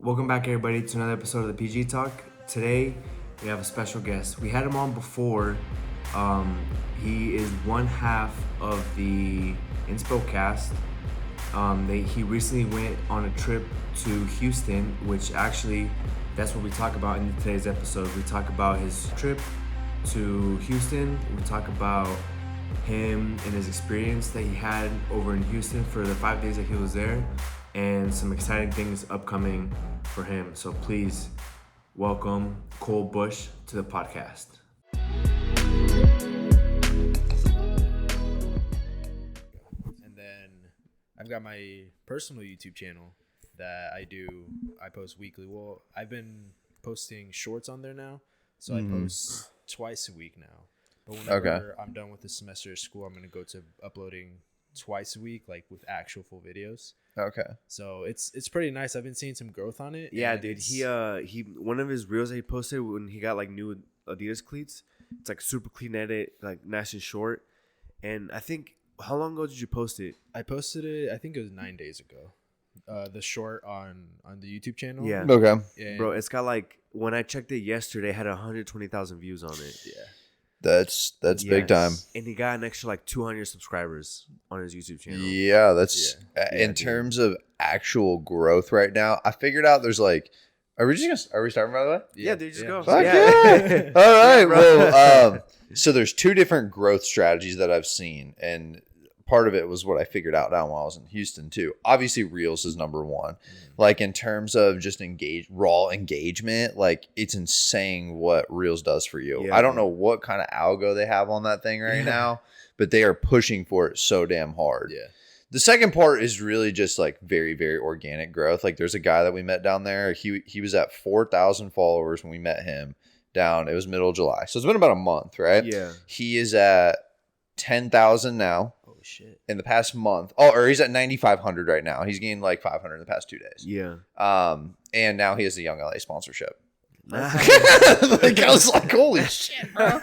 Welcome back, everybody, to another episode of the PG Talk. Today, we have a special guest. We had him on before. He is one half of the InspoCast. He recently went on a trip to Houston, which actually, that's what we talk about in today's episode. We talk about his trip to Houston. We talk about him and his experience that he had over in Houston for the 5 days that he was there, and some exciting things upcoming for him. So please welcome Cole Buche to the podcast. And then I've got my personal YouTube channel that I post weekly. Well, I've been posting shorts on there now, so I post twice a week now. But whenever I'm done with the semester of school, I'm going to go to uploading twice a week, like with actual full videos. Okay. So it's pretty nice. I've been seeing some growth on it. Yeah, dude. He one of his reels that he posted when he got like new Adidas cleats. It's like super clean edit, like nice and short. And I think, how long ago did you post it? I posted it, I think it was 9 days ago. The short on the YouTube channel. Yeah. Okay. And Bro, it's got like, when I checked it yesterday, it had 120,000 views on it. yeah. That's big time. And he got an extra like 200 subscribers on his YouTube channel. Yeah, that's in dude. terms of actual growth right now. I figured out there's like, are we starting by the way? Yeah, dude, just go. Fuck Yeah. yeah. All right. Well, so there's two different growth strategies that I've seen, and part of it was what I figured out down while I was in Houston too. Obviously, Reels is number one. Like in terms of just raw engagement, like it's insane what Reels does for you. Yeah, I don't know what kind of algo they have on that thing right now, but they are pushing for it so damn hard. Yeah. The second part is really just like very, very organic growth. Like there's a guy that we met down there. He was at 4,000 followers when we met him down. It was middle of July. So it's been about a month, right? Yeah. He is at 10,000 now. Shit. In the past month. Oh, or he's at 9,500 right now. He's gained like 500 in the past 2 days. Yeah. And now he has the Young LA sponsorship. Nice. Like I was like, holy shit, bro.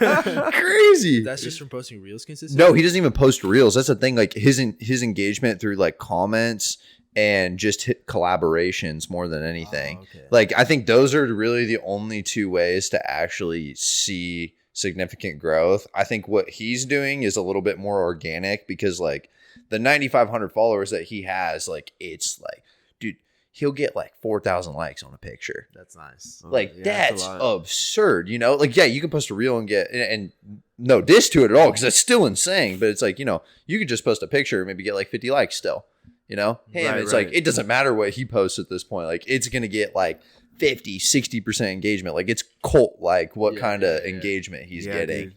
Crazy. That's just from posting Reels consistently? No, he doesn't even post Reels. That's the thing. Like his engagement through like comments and just hit collaborations more than anything. Oh, okay. Like I think those are really the only two ways to actually see significant growth. I think what he's doing is a little bit more organic because like the 9,500 followers that he has, like it's like, dude, he'll get like 4,000 likes on a picture. That's nice. Like yeah, that's a lot. absurd, you know? Like, yeah, you can post a reel and get, and no diss to it at all because that's still insane. But it's like, you know, you could just post a picture and maybe get like 50 likes still, you know? Him, it's like, it doesn't matter what he posts at this point. Like it's going to get like 50, 60% engagement. Like it's cult like what kind of engagement he's getting. Dude.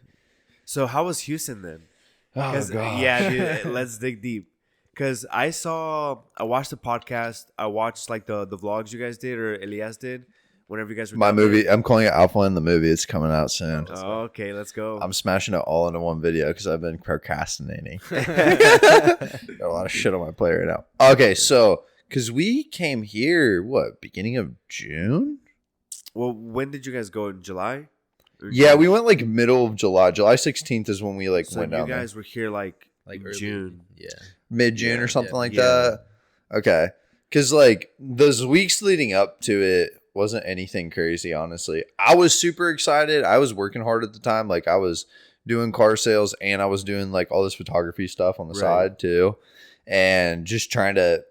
So how was Houston then? Oh god. Yeah, dude, let's dig deep. Because I watched the podcast. I watched like the vlogs you guys did or Elias did whenever you guys were My down movie, there. I'm calling it AlphaLand the movie. It's coming out soon. Oh, okay, let's go. I'm smashing it all into one video because I've been procrastinating. Got a lot of shit on my plate right now. Okay, so because we came here, beginning of June? Well, when did you guys go? In July? Or Yeah, June? we went like middle of July. July 16th is when we like So went down you there. guys were here like Like June. Yeah. Mid-June Yeah, or something like yeah. that. Okay. Because like those weeks leading up to it wasn't anything crazy, honestly. I was super excited. I was working hard at the time. Like I was doing car sales and I was doing like all this photography stuff on the side too. And just trying to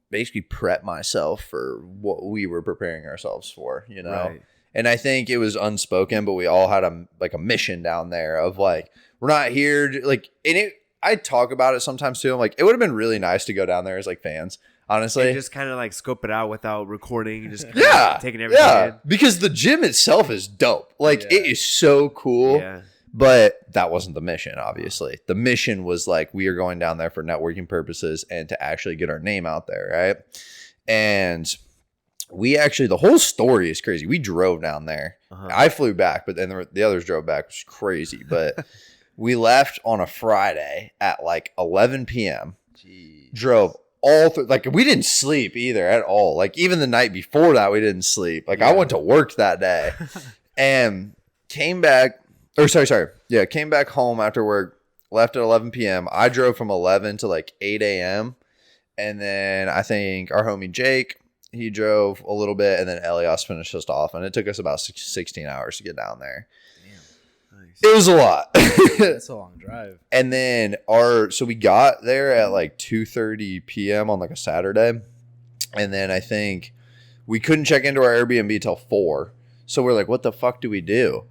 basically prep myself for what we were preparing ourselves for, you know? Right. And I think it was unspoken, but we all had a mission down there of like, we're not here to, like, and I talk about it sometimes too. I'm like, it would have been really nice to go down there as like fans, honestly. And just kind of like scope it out without recording, just taking everything yeah, in. because the gym itself is dope. Like it is so cool. Yeah. But that wasn't the mission, obviously. The mission was like, we are going down there for networking purposes and to actually get our name out there, right? And we actually, the whole story is crazy. We drove down there. I flew back, but then the others drove back, which is crazy. But we left on a Friday at like 11 p.m. Jeez. Drove all through, like we didn't sleep either at all. Like even the night before that, we didn't sleep. Like I went to work that day and came back. Or sorry. Yeah, came back home after work, left at 11 p.m. I drove from 11 to like 8 a.m. And then I think our homie Jake, He drove a little bit, and then Elias finished us off, and it took us about 16 hours to get down there. Damn. Nice. It was a lot. That's a long drive. And then so we got there at like 2:30 p.m. on like a Saturday, and then I think we couldn't check into our Airbnb till 4. So we're like, what the fuck do we do?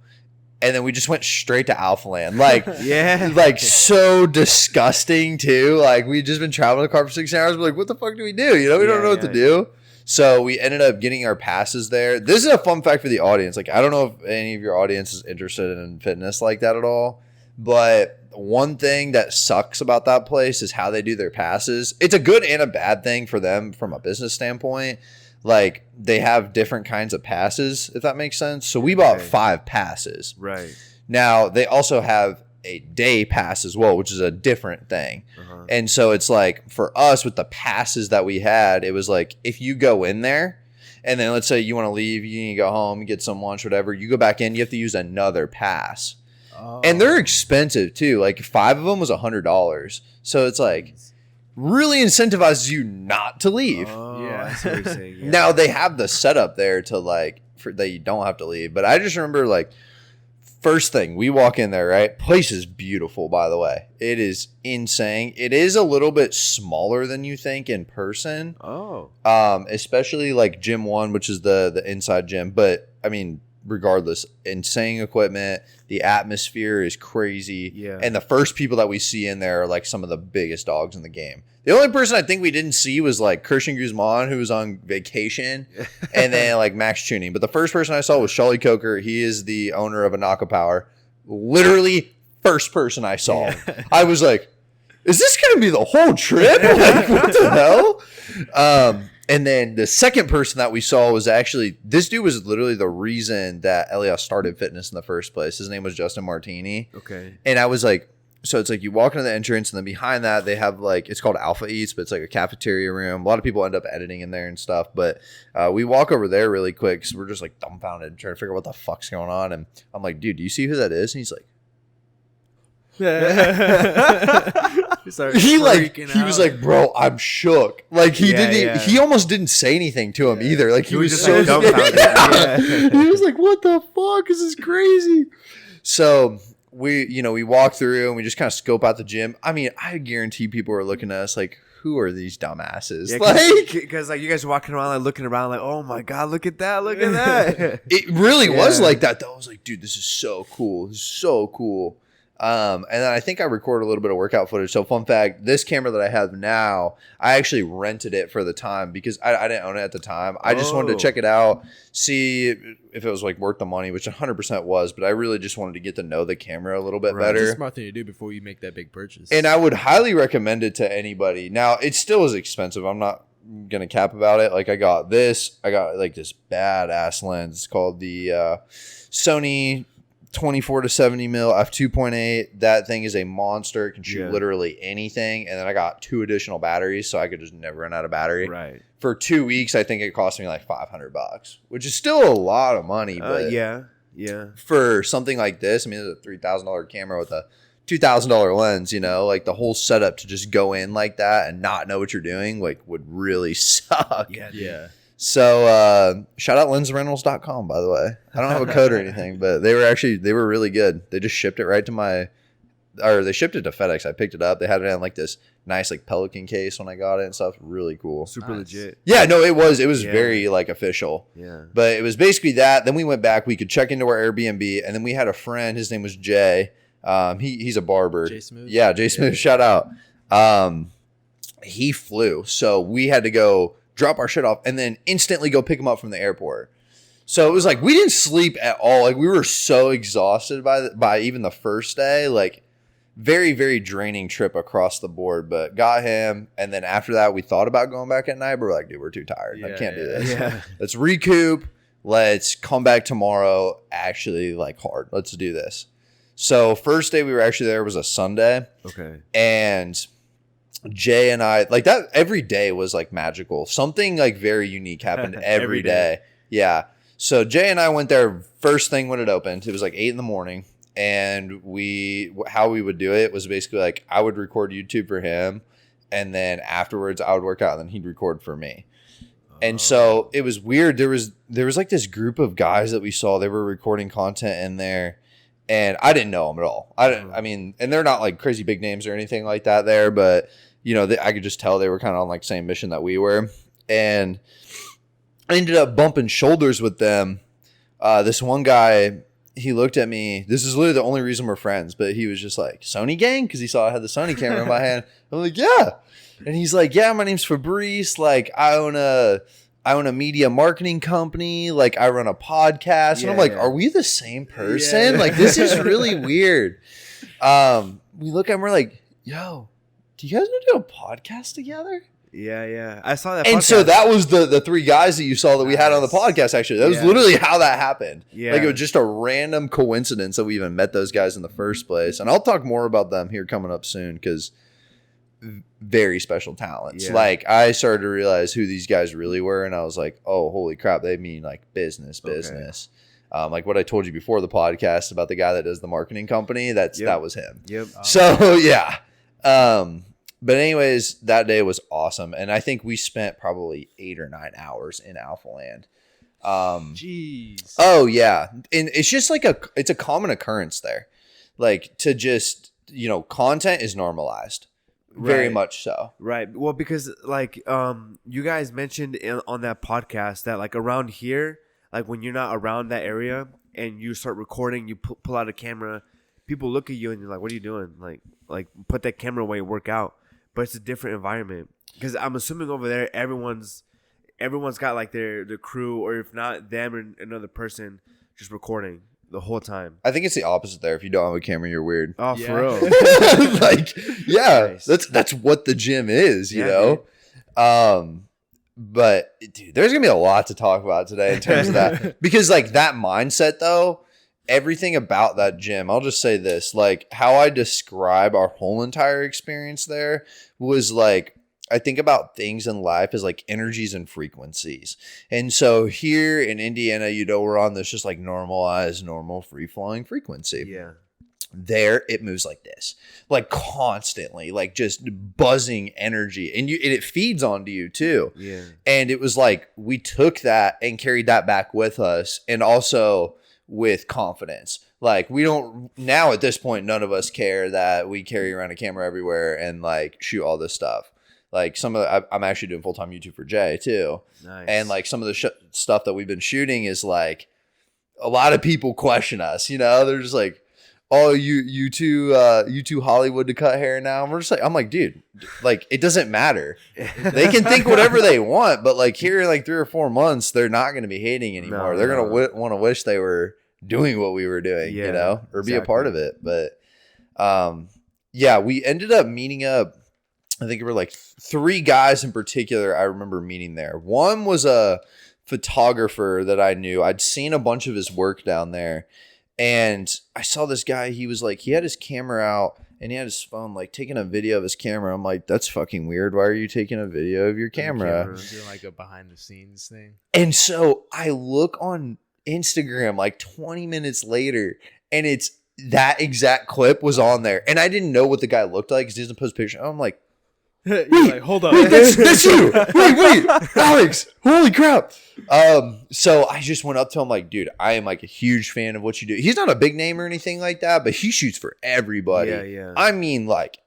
And then we just went straight to AlphaLand. Like, Yeah. like so disgusting too. Like we'd just been traveling the car for 16 hours. We're like, what the fuck do we do? You know, we don't know what to do. So we ended up getting our passes there. This is a fun fact for the audience. Like, I don't know if any of your audience is interested in fitness like that at all. But one thing that sucks about that place is how they do their passes. It's a good and a bad thing for them from a business standpoint. Like, they have different kinds of passes, if that makes sense. So we bought 5 passes. Right. Now, they also have a day pass as well, which is a different thing. And so it's like, for us, with the passes that we had, it was like, if you go in there, and then let's say you want to leave, you need to go home, get some lunch, whatever, you go back in, you have to use another pass. Oh. And they're expensive, too. Like, 5 of them was $100. So it's like, really incentivizes you not to leave. Oh, yeah, I see what you're saying. Yeah. Now they have the setup there to like that you don't have to leave. But I just remember like first thing we walk in there, right? Place is beautiful, by the way. It is insane. It is a little bit smaller than you think in person. Oh. Especially like Gym 1, which is the inside gym. But I mean, regardless, insane equipment. The atmosphere is crazy. Yeah. And the first people that we see in there are like some of the biggest dogs in the game. The only person I think we didn't see was like Christian Guzman, who was on vacation, and then like Max Tuning. But the first person I saw was Shully Coker. He is the owner of Anaka Power. Literally first person I saw. Yeah. I was like, is this going to be the whole trip? Like, what the hell? And then the second person that we saw was actually, this dude was literally the reason that Elias started fitness in the first place. His name was Justin Martini. Okay. And I was like, so it's like you walk into the entrance, and then behind that they have like, it's called Alpha Eats, but it's like a cafeteria room. A lot of people end up editing in there and stuff. But we walk over there really quick because we're just like dumbfounded trying to figure out what the fuck's going on. And I'm like, dude, do you see who that is? And he's like, he was like, bro, I'm shook. Like he almost didn't say anything to him either. Like he was just so dumbfounded. He was like, what the fuck? This is crazy. So we walk through and we just kind of scope out the gym. I mean, I guarantee people are looking at us like, who are these dumbasses? Yeah, because like you guys are walking around like looking around like, oh my god, look at that. It really was like that though. I was like, dude, this is so cool. This is so cool. And then I think I recorded a little bit of workout footage. So fun fact, this camera that I have now, I actually rented it for the time because I didn't own it at the time. I just wanted to check it out, see if it was like worth the money, which 100% was, but I really just wanted to get to know the camera a little bit better. It's a smart thing to do before you make that big purchase. And I would highly recommend it to anybody. Now, it still is expensive. I'm not going to cap about it. Like I got like this badass lens. It's called the Sony 24 to 70 mil f2.8. That thing is a monster. It can shoot literally anything. And then I got 2 additional batteries, so I could just never run out of battery. Right. For 2 weeks, I think it cost me like $500, which is still a lot of money. But yeah. For something like this, I mean, it's a $3,000 camera with a $2,000 lens. Like the whole setup to just go in like that and not know what you're doing, like would really suck. Yeah. So shout out lensrentals.com, by the way. I don't have a code or anything, but they were really good. They just shipped it right to they shipped it to FedEx. I picked it up. They had it in like this nice like Pelican case when I got it and stuff. Really cool. Super legit. Yeah, no, it was very like official. Yeah. But it was basically that. Then we went back. We could check into our Airbnb, and then we had a friend. His name was Jay. He's a barber. Jay Smooth. Yeah, Jay Smooth. Shout out. He flew, so we had to go drop our shit off, and then instantly go pick him up from the airport. So it was like we didn't sleep at all. Like we were so exhausted by even the first day. Like very, very draining trip across the board. But got him, and then after that, we thought about going back at night. But we're like, dude, we're too tired. I can't do this. Yeah. Let's recoup. Let's come back tomorrow. Actually, like hard. Let's do this. So first day we were actually there was a Sunday. Okay. And Jay and I, like that every day was like magical. Something like very unique happened every day. Yeah. So Jay and I went there first thing when it opened. It was like 8 a.m. And how we would do it was basically like I would record YouTube for him. And then afterwards I would work out and then he'd record for me. And so it was weird. There was like this group of guys that we saw. They were recording content in there, and I didn't know them at all. I mean, and they're not like crazy big names or anything like that there, but you know, I could just tell they were kind of on like same mission that we were. And I ended up bumping shoulders with them. This one guy, he looked at me. This is literally the only reason we're friends, but he was just like, Sony gang? Because he saw I had the Sony camera in my hand. I'm like, yeah. And he's like, yeah, my name's Fabrice. Like, I own a media marketing company. Like, I run a podcast. And I'm like, are we the same person? Yeah. Like, this is really weird. We look at him, we're like, yo, do you guys want to do a podcast together? Yeah. I saw that. And podcast. so that was the three guys that you saw that we had on the podcast, actually. That was literally how that happened. Yeah. Like, it was just a random coincidence that we even met those guys in the first place. And I'll talk more about them here coming up soon because very special talents. Yeah. Like, I started to realize who these guys really were, and I was like, oh, holy crap, they mean like business. Like what I told you before the podcast about the guy that does the marketing company, that was him. Yep. So yeah. But anyways, that day was awesome, and I think we spent probably 8 or 9 hours in AlphaLand. Jeez. Oh yeah, and it's just like it's a common occurrence there, like to just content is normalized. Very much so. Right. Well, because like you guys mentioned on that podcast that like around here, like when you're not around that area and you start recording, you pull out a camera, people look at you and you're like, what are you doing? Like put that camera away and work out. But it's a different environment because I'm assuming over there everyone's got like their crew, or if not them or another person just recording the whole time. I think it's the opposite there. If you don't have a camera, you're weird. Oh, Yeah. for real. Like, yeah, Nice. that's what the gym is, you Yeah, know? But dude, there's gonna be a lot to talk about today in terms of that. Because like that mindset though, everything about that gym, I'll just say this, like how I describe our whole entire experience there was like, I think about things in life as like energies and frequencies. And so here in Indiana, we're on this just like normalized, normal, free-flowing frequency. Yeah. There, it moves like this, like constantly, like just buzzing energy. And it feeds onto you too. Yeah. And it was like we took that and carried that back with us, and also with confidence. Like we don't now at this point, none of us care that we carry around a camera everywhere and like shoot all this stuff. Like I'm actually doing full-time YouTube for Jay too. Nice. And like some of the stuff that we've been shooting is like a lot of people question us, they're just like, oh, you two Hollywood to cut hair now. And we're just like, I'm like, dude, like it doesn't matter. They can think whatever they want, but like here in like 3 or 4 months, they're not going to be hating anymore. They're going to want to wish they were doing what we were doing, or be a part of it. But we ended up meeting up. I think it were like 3 guys in particular I remember meeting there. One was a photographer that I knew. I'd seen a bunch of his work down there. And I saw this guy, he was like, he had his camera out and he had his phone, like taking a video of his camera. I'm like, that's fucking weird. Why are you taking a video of your camera? Doing like a behind the scenes thing. And so I look on Instagram like 20 minutes later and it's that exact clip was on there. And I didn't know what the guy looked like because he doesn't post a picture. I'm like, You're like, hold up. wait, that's you. Wait, Alex, holy crap. So I just went up to him like, dude, I am like a huge fan of what you do. He's not a big name or anything like that, but he shoots for everybody. Yeah. I mean, like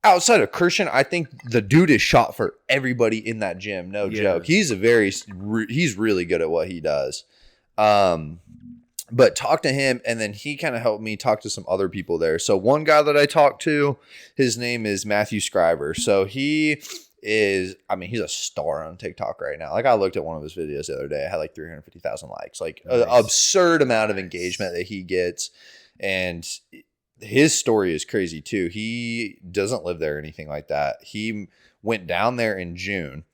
outside of Christian, I think the dude is shot for everybody in that gym. No joke. He's he's really good at what he does. But talk to him, and then he kind of helped me talk to some other people there. So one guy that I talked to, his name is Matthew Scriber. So he is, he's a star on TikTok right now. Like I looked at one of his videos the other day. I had like 350,000 likes, like an absurd amount of engagement that he gets. And his story is crazy too. He doesn't live there or anything like that. He went down there in June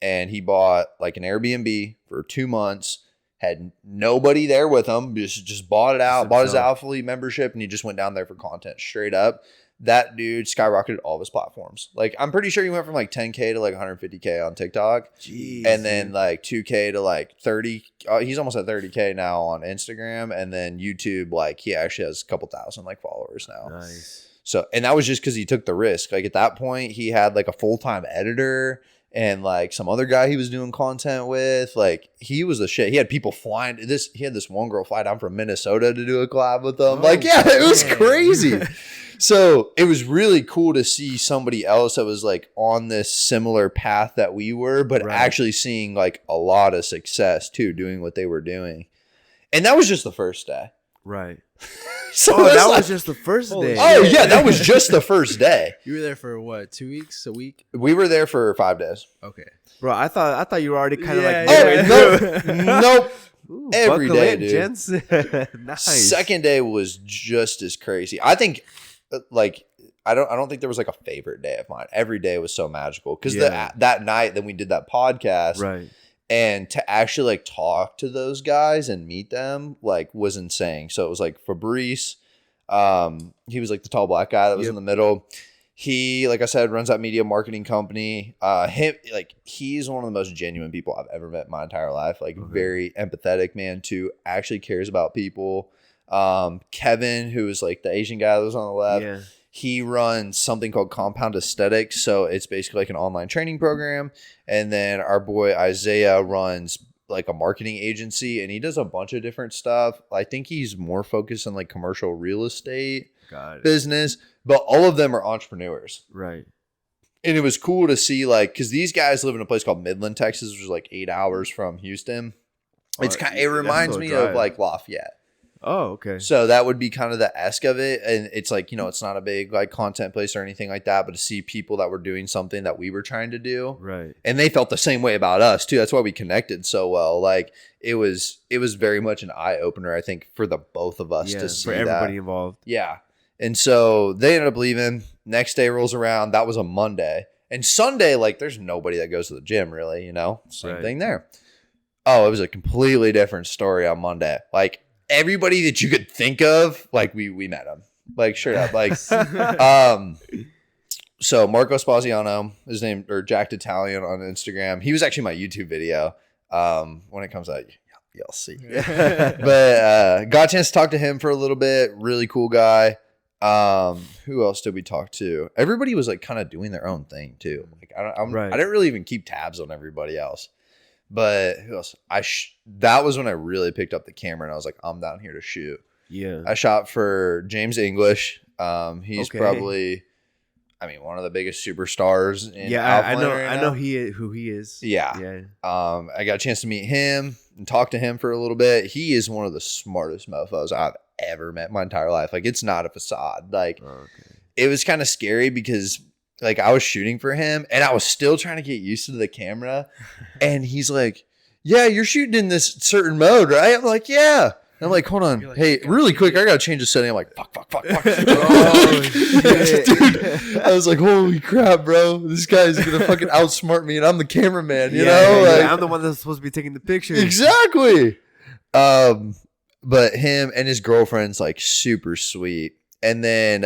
and he bought like an Airbnb for 2 months. Had nobody there with him, just bought it out, bought his AlphaLand membership, and he just went down there for content straight up. That dude skyrocketed all of his platforms. Like, I'm pretty sure he went from like 10K to like 150K on TikTok. Jeez, and then like 2K to like 30. He's almost at 30K now on Instagram. And then YouTube, like he actually has a couple thousand like followers now. Nice. So, and that was just because he took the risk. Like at that point, he had like a full-time editor and like some other guy he was doing content with. Like he was the shit. He had people flying he had this one girl fly down from Minnesota to do a collab with them. Like, yeah, it was crazy. So it was really cool to see somebody else that was like on this similar path that we were, but actually seeing like a lot of success too, doing what they were doing. And that was just the first day. Right. So that was just the first day. Oh yeah, that was just the first day. You were there for what, 2 weeks, a week? We were there for 5 days. Okay. Bro, I thought you were already kind of like... Nope. Ooh, every day, dude. Gents. Nice. Second day was just as crazy. I think, like, I don't think there was like a favorite day of mine. Every day was so magical because that night, then we did that podcast, right? And to actually like talk to those guys and meet them like was insane. So it was like Fabrice, he was like the tall black guy that was in the middle. He, like I said, runs that media marketing company. He's one of the most genuine people I've ever met in my entire life. Like very empathetic man too. Actually cares about people. Kevin, who is like the Asian guy that was on the left. Yeah. He runs something called Compound Aesthetics. So it's basically like an online training program. And then our boy Isaiah runs like a marketing agency and he does a bunch of different stuff. I think he's more focused on like commercial real estate business, but all of them are entrepreneurs. Right. And it was cool to see like, cause these guys live in a place called Midland, Texas, which is like 8 hours from Houston. It reminds me of like Lafayette. Oh, okay. So that would be kind of the esque of it. And it's like, it's not a big like content place or anything like that, but to see people that were doing something that we were trying to do. Right. And they felt the same way about us too. That's why we connected so well. Like it was very much an eye opener, I think, for the both of us to see for everybody involved. Yeah. And so they ended up leaving. Next day rolls around. That was a Monday. And Sunday, like there's nobody that goes to the gym really, Same thing there. Oh, it was a completely different story on Monday. Like everybody that you could think of, like we met them, like straight up, like, so Marco Spaziano, his name, or Jacked Italian on Instagram. He was actually my YouTube video. When it comes out, you'll see, but, got a chance to talk to him for a little bit. Really cool guy. Who else did we talk to? Everybody was like kind of doing their own thing too. Like I didn't really even keep tabs on everybody else. But who else? That was when I really picked up the camera and I was like, I'm down here to shoot. Yeah. I shot for James English. He's probably, one of the biggest superstars in AlphaLand I know who he is. Yeah. Yeah. I got a chance to meet him and talk to him for a little bit. He is one of the smartest mofos I've ever met in my entire life. Like it's not a facade. Like it was kind of scary because like I was shooting for him and I was still trying to get used to the camera. And he's like, yeah, you're shooting in this certain mode, right? I'm like, yeah. And I'm like, hold on. Like, hey, really quick. I got to change the setting. I'm like, fuck. Oh, shit. Dude, I was like, holy crap, bro. This guy's going to fucking outsmart me and I'm the cameraman, you know? Like, I'm the one that's supposed to be taking the pictures. Exactly. But him and his girlfriend's like super sweet. And then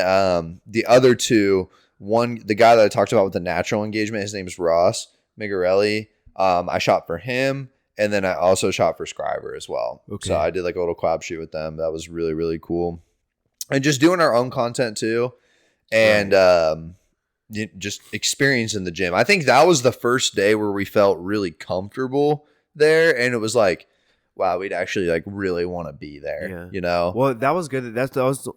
the other two, the guy that I talked about with the natural engagement, his name is Ross Migarelli. I shot for him, and then I also shot for Scriber as well. Okay. So I did like a little collab shoot with them. That was really, really cool. And just doing our own content too, and just experiencing the gym. I think that was the first day where we felt really comfortable there, and it was like, wow, we'd actually like really want to be there, Well, that was good.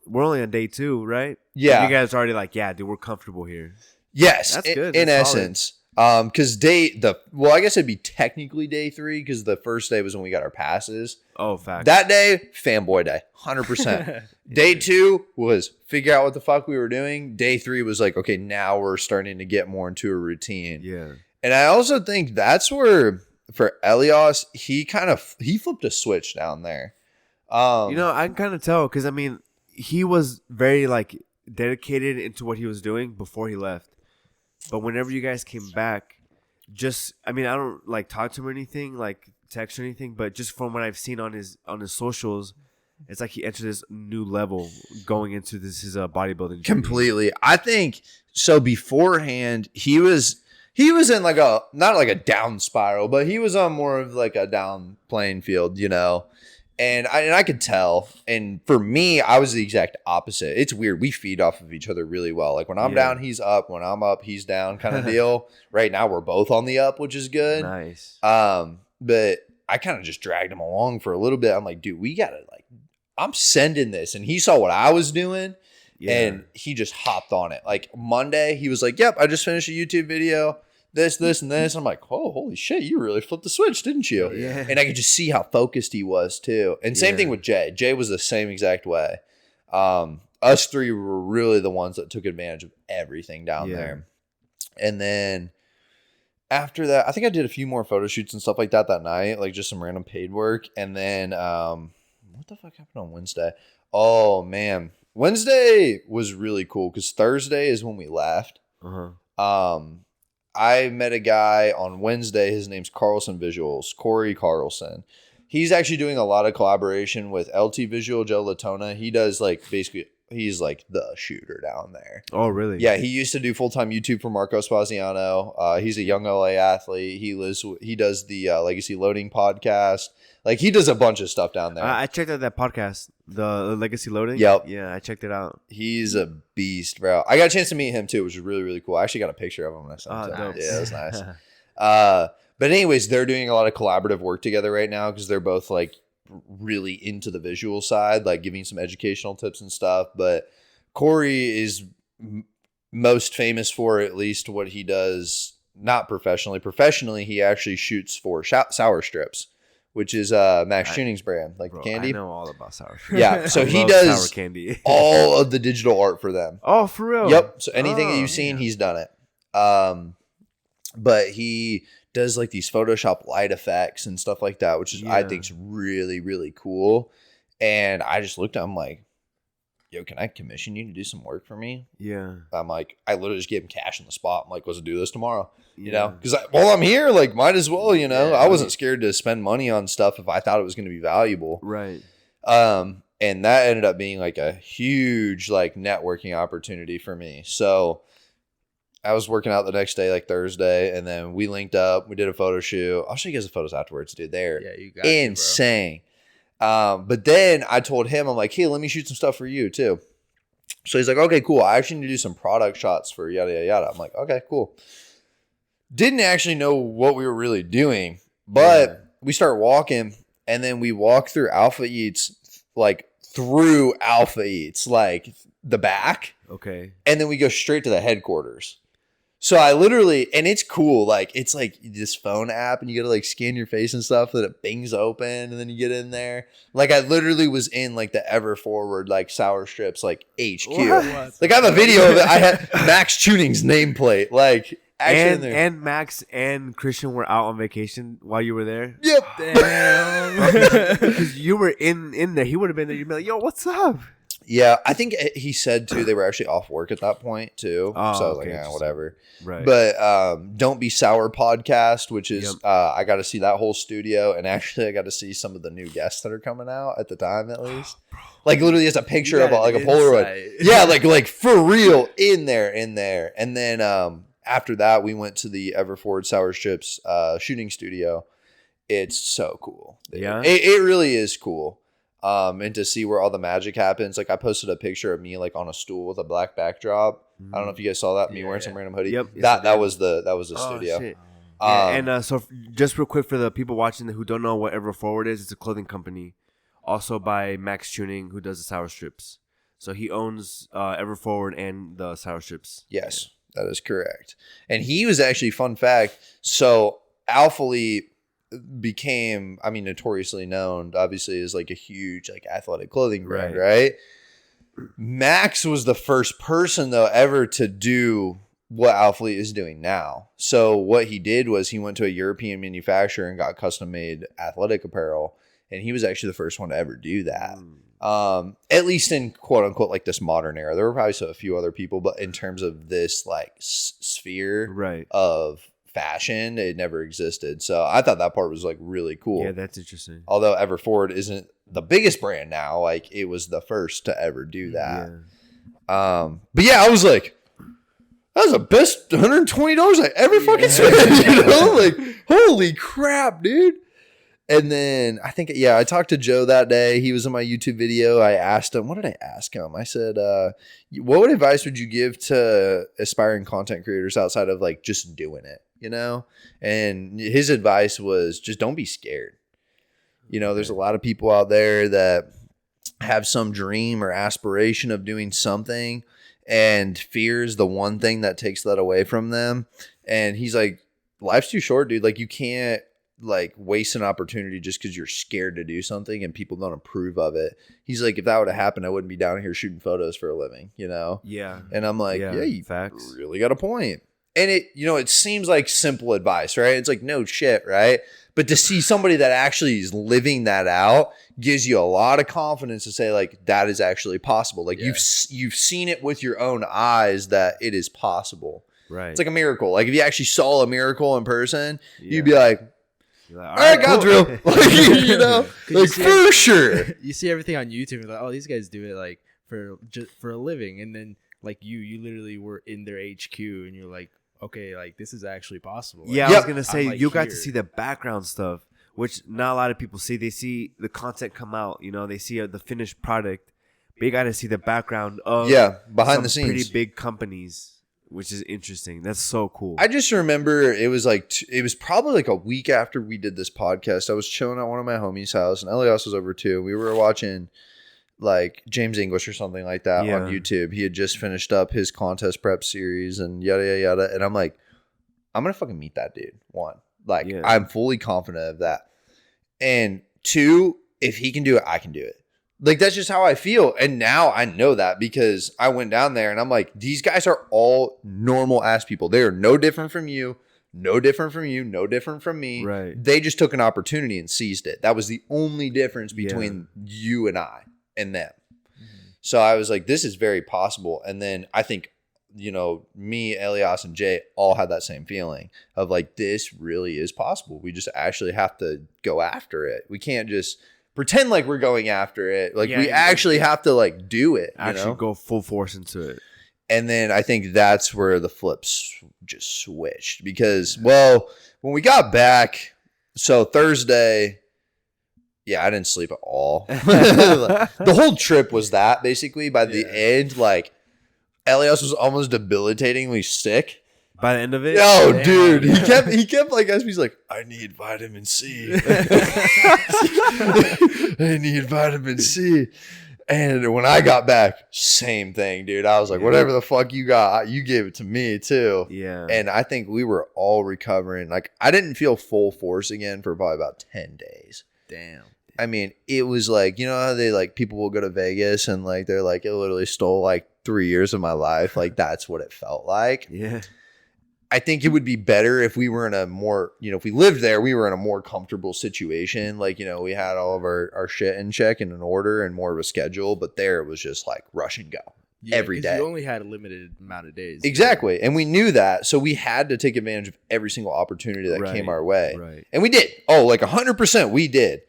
We're only on day 2, right? Yeah. You guys already like, yeah, dude, we're comfortable here. Yes. That's good. In essence. Because I guess it'd be technically day 3 because the first day was when we got our passes. Oh, fact. That day, fanboy day, 100%. Day 2 was figure out what the fuck we were doing. Day 3 was like, okay, now we're starting to get more into a routine. Yeah. And I also think that's where, for Elias, he flipped a switch down there. I can kind of tell because he was very like dedicated into what he was doing before he left. But whenever you guys came back, I don't like talk to him or anything, like text or anything, but just from what I've seen on his socials, it's like he entered this new level going into his bodybuilding journey. Completely. I think so. Beforehand, he was in like not like a down spiral, but he was on more of like a down playing field, And I could tell. And for me, I was the exact opposite. It's weird. We feed off of each other really well. Like when I'm down, he's up. When I'm up, he's down kind of deal. Right now, we're both on the up, which is good. Nice. But I kind of just dragged him along for a little bit. I'm like, dude, we got to I'm sending this. And he saw what I was doing. Yeah. And he just hopped on it. Like Monday, he was like, yep, I just finished a YouTube video. This, and this. I'm like, oh, holy shit, you really flipped the switch, didn't you? Yeah. And I could just see how focused he was too. And same thing with Jay. Jay was the same exact way. Us three were really the ones that took advantage of everything down there. And then after that, I think I did a few more photo shoots and stuff like that night, like just some random paid work. And then what the fuck happened on Wednesday? Oh, man. Wednesday was really cool because Thursday is when we left. I met a guy on Wednesday. His name's Carlson Visuals, Corey Carlson. He's actually doing a lot of collaboration with LT Visual, Joe Latona. He does he's like the shooter down there. Oh, really? Yeah, he used to do full-time YouTube for Marco Spaziano. He's a young LA athlete. He does the Legacy Loading podcast. Like he does a bunch of stuff down there. I checked out that podcast, the Legacy Loading. Yep. Yeah, I checked it out. He's a beast, bro. I got a chance to meet him too, which was really, really cool. I actually got a picture of him when I saw him. Dope. Yeah, it was nice. But anyways, they're doing a lot of collaborative work together right now because they're both like really into the visual side, like giving some educational tips and stuff. But Corey is most famous for at least what he does, not professionally. Professionally, he actually shoots for Sour Strips, which is Max Tuning's brand, like the candy. I know all about sour. Yeah, so he love does sour candy. all of the digital art for them. Oh, for real? Yep. So anything that you've seen, he's done it. But he does like these Photoshop light effects and stuff like that, which is I think is really, really cool. And I just looked at him like, yo, can I commission you to do some work for me? Yeah. I'm like, I literally just gave him cash on the spot. I'm like, let's do this tomorrow. You know, because while I'm here, like, might as well, you know. I wasn't scared to spend money on stuff if I thought it was going to be valuable. Right. And that ended up being like a huge like networking opportunity for me. So I was working out the next day, like Thursday, and then we linked up. We did a photo shoot. I'll show you guys the photos afterwards, dude. They're insane. But then I told him, I'm like, hey, let me shoot some stuff for you too. So he's like, okay, cool. I actually need to do some product shots for yada, yada, yada. I'm like, okay, cool. Didn't actually know what we were really doing, but we start walking, and then we walk through Alpha Eats, like through Alpha Eats, like the back. Okay. And then we go straight to the headquarters. So I literally, and it's cool, like it's like this phone app and you gotta like scan your face and stuff, that it bings open and then you get in there. Like I literally was in like the Ever Forward, like Sour Strips, like HQ. What? Like I have a video of it. I had Max Tuning's nameplate. Like and Max and Christian were out on vacation while you were there. Yep. Damn. Because you were in there. He would have been there. You'd be like, yo, what's up? Yeah, I think he said too they were actually off work at that point too. So I was like, yeah, whatever. Right. But Don't Be Sour podcast, which is I got to see that whole studio, and actually I got to see some of the new guests that are coming out at the time at least. Like literally, it's a picture of like a Polaroid. Yeah, like for real in there. And then after that, we went to the Everforward Sour Strips shooting studio. It's so cool. Yeah, it really is cool. And to see where all the magic happens. Like I posted a picture of me like on a stool with a black backdrop. I don't know if you guys saw that. Me wearing some random hoodie. Yep. That was the studio. Shit. And so just real quick for the people watching who don't know what Ever Forward is, it's a clothing company, also by Max Tuning, who does the Sour Strips. So he owns Ever Forward and the Sour Strips. Yes, that is correct. And he was actually, fun fact, so AlphaLand became, I mean, notoriously known, obviously, as like a huge like athletic clothing brand, right? Max was the first person though ever to do what AlphaLand is doing now. So what he did was he went to a European manufacturer and got custom made athletic apparel, and he was actually the first one to ever do that. At least in quote unquote like this modern era. There were probably a few other people, but in terms of this like sphere of fashion, it never existed. So I thought that part was like really cool. Yeah, that's interesting. Although Everforward isn't the biggest brand now, like it was the first to ever do that. But yeah, I was like, that was the best $120 I ever fucking spent. You know, like holy crap, dude. And then I think, I talked to Joe that day. He was in my YouTube video. I asked him, what did I ask him? I said, what advice would you give to aspiring content creators outside of like just doing it, you know? And his advice was just don't be scared. You know, there's a lot of people out there that have some dream or aspiration of doing something, and fear is the one thing that takes that away from them. And he's like, life's too short, dude. Like, you can't like waste an opportunity just because you're scared to do something and people don't approve of it. He's like, if that would have happened, I wouldn't be down here shooting photos for a living, you know? Yeah. And I'm like, yeah, you facts. really got a point. And it seems like simple advice, right? It's like, no shit, right? But to see somebody that actually is living that out gives you a lot of confidence to say, like, that is actually possible. Like, you've seen it with your own eyes that it is possible. Right. It's like a miracle. Like, if you actually saw a miracle in person, you'd be like, all right, cool. God's real. Like, you know, like, for sure. You see everything on YouTube, and like, oh, these guys do it like for a living, and then like you literally were in their HQ, and you're like, okay, like this is actually possible. Like, I was gonna say like, you got to see the background stuff, which not a lot of people see. They see the content come out, you know, they see the finished product, but you got to see the background of behind the scenes, pretty big companies. Which is interesting. That's so cool. I just remember it was like it was probably like a week after we did this podcast. I was chilling at one of my homies' house, and Elias was over too. We were watching like James English or something like that on YouTube. He had just finished up his contest prep series and yada yada yada. And I'm like, I'm gonna fucking meet that dude. One, like I'm fully confident of that. And two, if he can do it, I can do it. Like, that's just how I feel. And now I know that because I went down there and I'm like, these guys are all normal ass people. They are no different from you, no different from you, no different from me. Right. They just took an opportunity and seized it. That was the only difference between you and I and them. Mm-hmm. So I was like, this is very possible. And then I think, you know, me, Elias, and Jay all had that same feeling of like, this really is possible. We just actually have to go after it. We can't just pretend like we're going after it. Like, we actually have to like do it. Actually go full force into it. And then I think that's where the flips just switched because, well, when we got back, so Thursday, I didn't sleep at all. The whole trip was that basically. By the end, like, Elias was almost debilitatingly sick. By the end of it? Oh, dude. He kept like asking me, he's like, I need vitamin C. I need vitamin C. And when I got back, same thing, dude. I was like, whatever the fuck you got, you gave it to me too. Yeah. And I think we were all recovering. Like, I didn't feel full force again for probably about 10 days. Damn. I mean, it was like, you know how they like people will go to Vegas and like they're like, it literally stole like 3 years of my life. Like, that's what it felt like. Yeah. I think it would be better if we were in a more, you know, if we lived there, we were in a more comfortable situation. Like, you know, we had all of our shit in check and in order and more of a schedule. But there it was just like rush and go every day. You only had a limited amount of days. Exactly. And we knew that. So we had to take advantage of every single opportunity that came our way. Right. And we did. Oh, like 100% we did.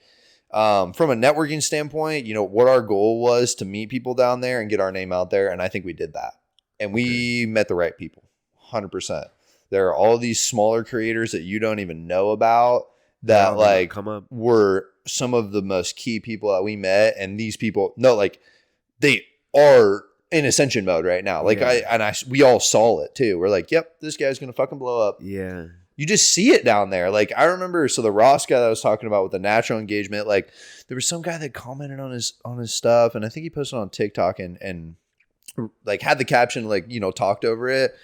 From a networking standpoint, you know, what our goal was to meet people down there and get our name out there. And I think we did that. And we met the right people. 100%. There are all these smaller creators that you don't even know about that like were some of the most key people that we met. And these people, they are in ascension mode right now. Like we all saw it too. We're like, yep, this guy's going to fucking blow up. Yeah. You just see it down there. Like, I remember, so the Ross guy that I was talking about with the natural engagement, like there was some guy that commented on his stuff. And I think he posted on TikTok and like had the caption, like, you know, talked over it.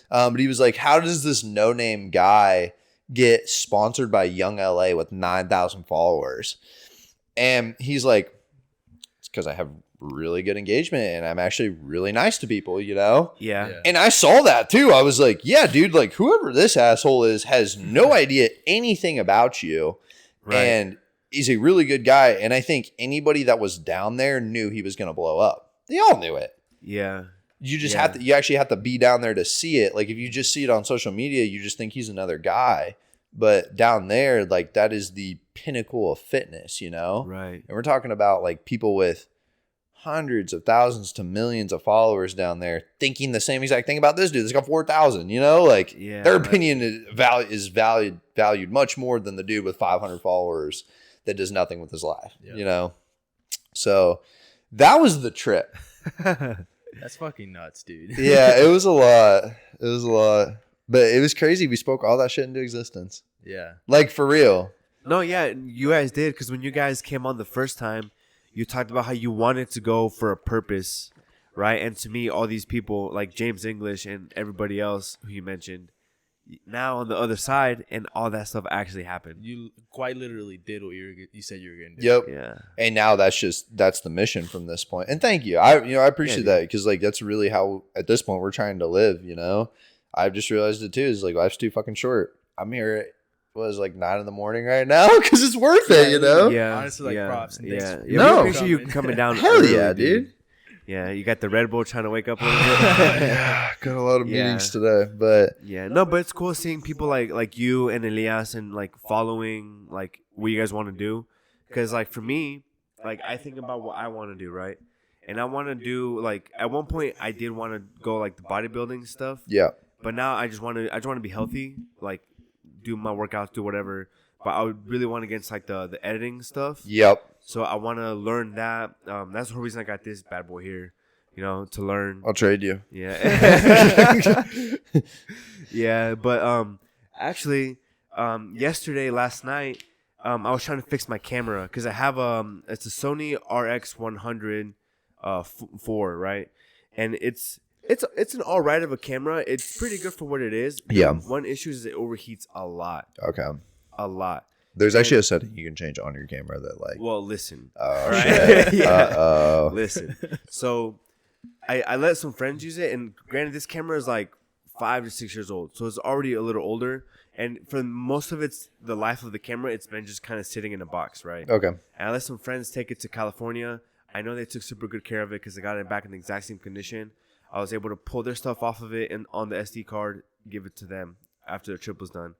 But he was like, how does this no-name guy get sponsored by Young LA with 9,000 followers? And he's like, it's because I have really good engagement and I'm actually really nice to people, you know? Yeah. And I saw that too. I was like, yeah, dude, like whoever this asshole is has no idea anything about you. Right. And he's a really good guy. And I think anybody that was down there knew he was going to blow up. They all knew it. Yeah. You just have to, you actually have to be down there to see it. Like if you just see it on social media, you just think he's another guy. But down there, like that is the pinnacle of fitness, you know? Right. And we're talking about like people with hundreds of thousands to millions of followers down there thinking the same exact thing about this dude. It's got 4,000, you know? Like their opinion is valued much more than the dude with 500 followers that does nothing with his life, Yeah. you know? So that was the trip. That's fucking nuts, dude. Yeah, it was a lot. It was a lot. But it was crazy. We spoke all that shit into existence. Yeah. Like, for real. No, yeah, you guys did, because when you guys came on the first time, you talked about how you wanted to go for a purpose, right? And to me, all these people, like James English and everybody else who you mentioned, now on the other side, and all that stuff actually happened. You quite literally did what you said you were going to do. Yep. Yeah. And now that's the mission from this point. And thank you. I appreciate that, because like that's really how at this point we're trying to live, you know? I've just realized it too. Is like life's too fucking short. I'm here at like 9 a.m. right now because it's worth it, you know? Yeah. Honestly, like, props. And thanks for No. We appreciate you coming down. Hell early, yeah, dude. Yeah, you got the Red Bull trying to wake up a little bit. Yeah, got a lot of meetings today, but Yeah, no, but it's cool seeing people like you and Elias and like following like what you guys want to do, because like for me, like I think about what I want to do, right? And I want to do like at one point I did want to go like the bodybuilding stuff, yeah. but now I just want to be healthy, like do my workouts, do whatever. But I would really want to get into like the editing stuff. Yep. So I want to learn that. That's the whole reason I got this bad boy here, you know, to learn. I'll trade you. Yeah. Yeah, but actually, last night, I was trying to fix my camera because I have it's a Sony RX100 4, right? And it's an all right of a camera. It's pretty good for what it is. Yeah. One issue is it overheats a lot. Okay. A lot. There's actually a setting you can change on your camera that like. Well, listen. Oh Right? shit. Yeah. Uh-oh. Listen. So I let some friends use it, and granted, this camera is like 5 to 6 years old, so it's already a little older. And for most of the life of the camera, it's been just kind of sitting in a box, right? Okay. And I let some friends take it to California. I know they took super good care of it because they got it back in the exact same condition. I was able to pull their stuff off of it and on the SD card, give it to them after the trip was done.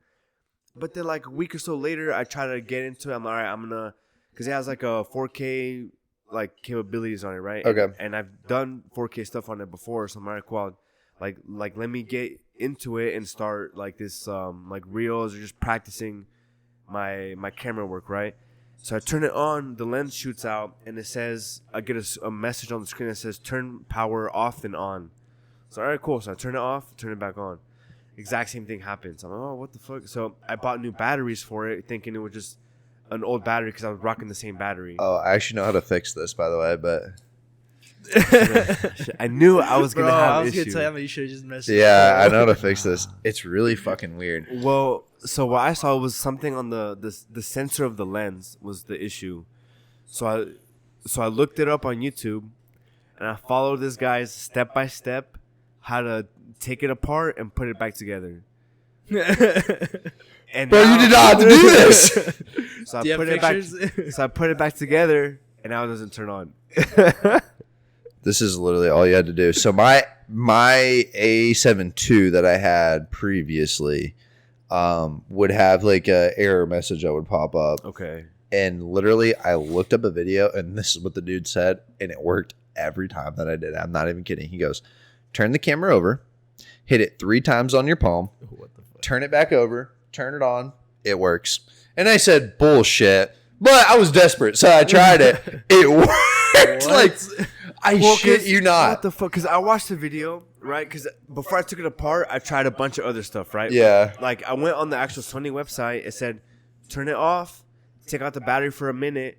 But then like a week or so later, I try to get into it. I'm like, all right, I'm going to, because it has like a 4K like capabilities on it, right? Okay. And I've done 4K stuff on it before, so I'm like, well, like let me get into it and start like this like reels or just practicing my camera work, right? So I turn it on, the lens shoots out, and it says, I get a message on the screen that says turn power off and on. So all right, cool. So I turn it off, turn it back on. Exact same thing happens. I'm like, oh, what the fuck? So I bought new batteries for it, thinking it was just an old battery because I was rocking the same battery. Oh, I actually know how to fix this, by the way, but I knew I was gonna have I was issue. gonna tell you, you should have just messaged. yeah, I know how to fix this. It's really fucking weird. Well, so what I saw was something on the sensor of the lens was the issue. So I looked it up on YouTube, and I followed this guy's step by step how to take it apart and put it back together. And Bro, you did not have to do this. So Do you have pictures? I put it back together, and now it doesn't turn on. This is literally all you had to do. So my A7 II that I had previously would have like a error message that would pop up. Okay. And literally, I looked up a video, and this is what the dude said, and it worked every time that I did it. I'm not even kidding. He goes, turn the camera over, hit it 3 times on your palm, What the fuck? turn it back over, turn it on, it works. And I said, bullshit. But I was desperate, so I tried it. It worked. Like, I shit you not. What the fuck? Because I watched the video, right? Because before I took it apart, I tried a bunch of other stuff, right? Yeah. Like, I went on the actual Sony website. It said, turn it off, take out the battery for a minute,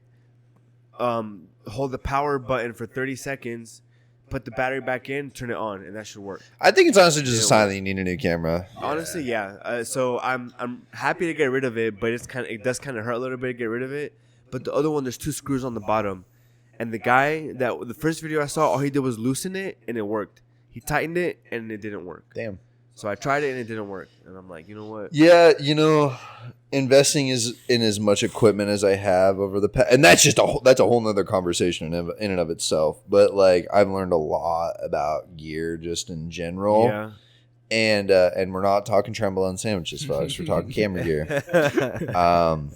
hold the power button for 30 seconds, put the battery back in, turn it on, and that should work. I think it's honestly just a sign that you need a new camera. Honestly, yeah. So I'm happy to get rid of it, but it does kind of hurt a little bit to get rid of it. But the other one, there's 2 screws on the bottom, and the guy the first video I saw, all he did was loosen it, and it worked. He tightened it, and it didn't work. Damn. So I tried it, and it didn't work. And I'm like, you know what? Yeah, investing in as much equipment as I have over the past, and that's a whole nother conversation in and of itself. But like, I've learned a lot about gear just in general. Yeah. And we're not talking trembling sandwiches, folks. We're talking camera gear.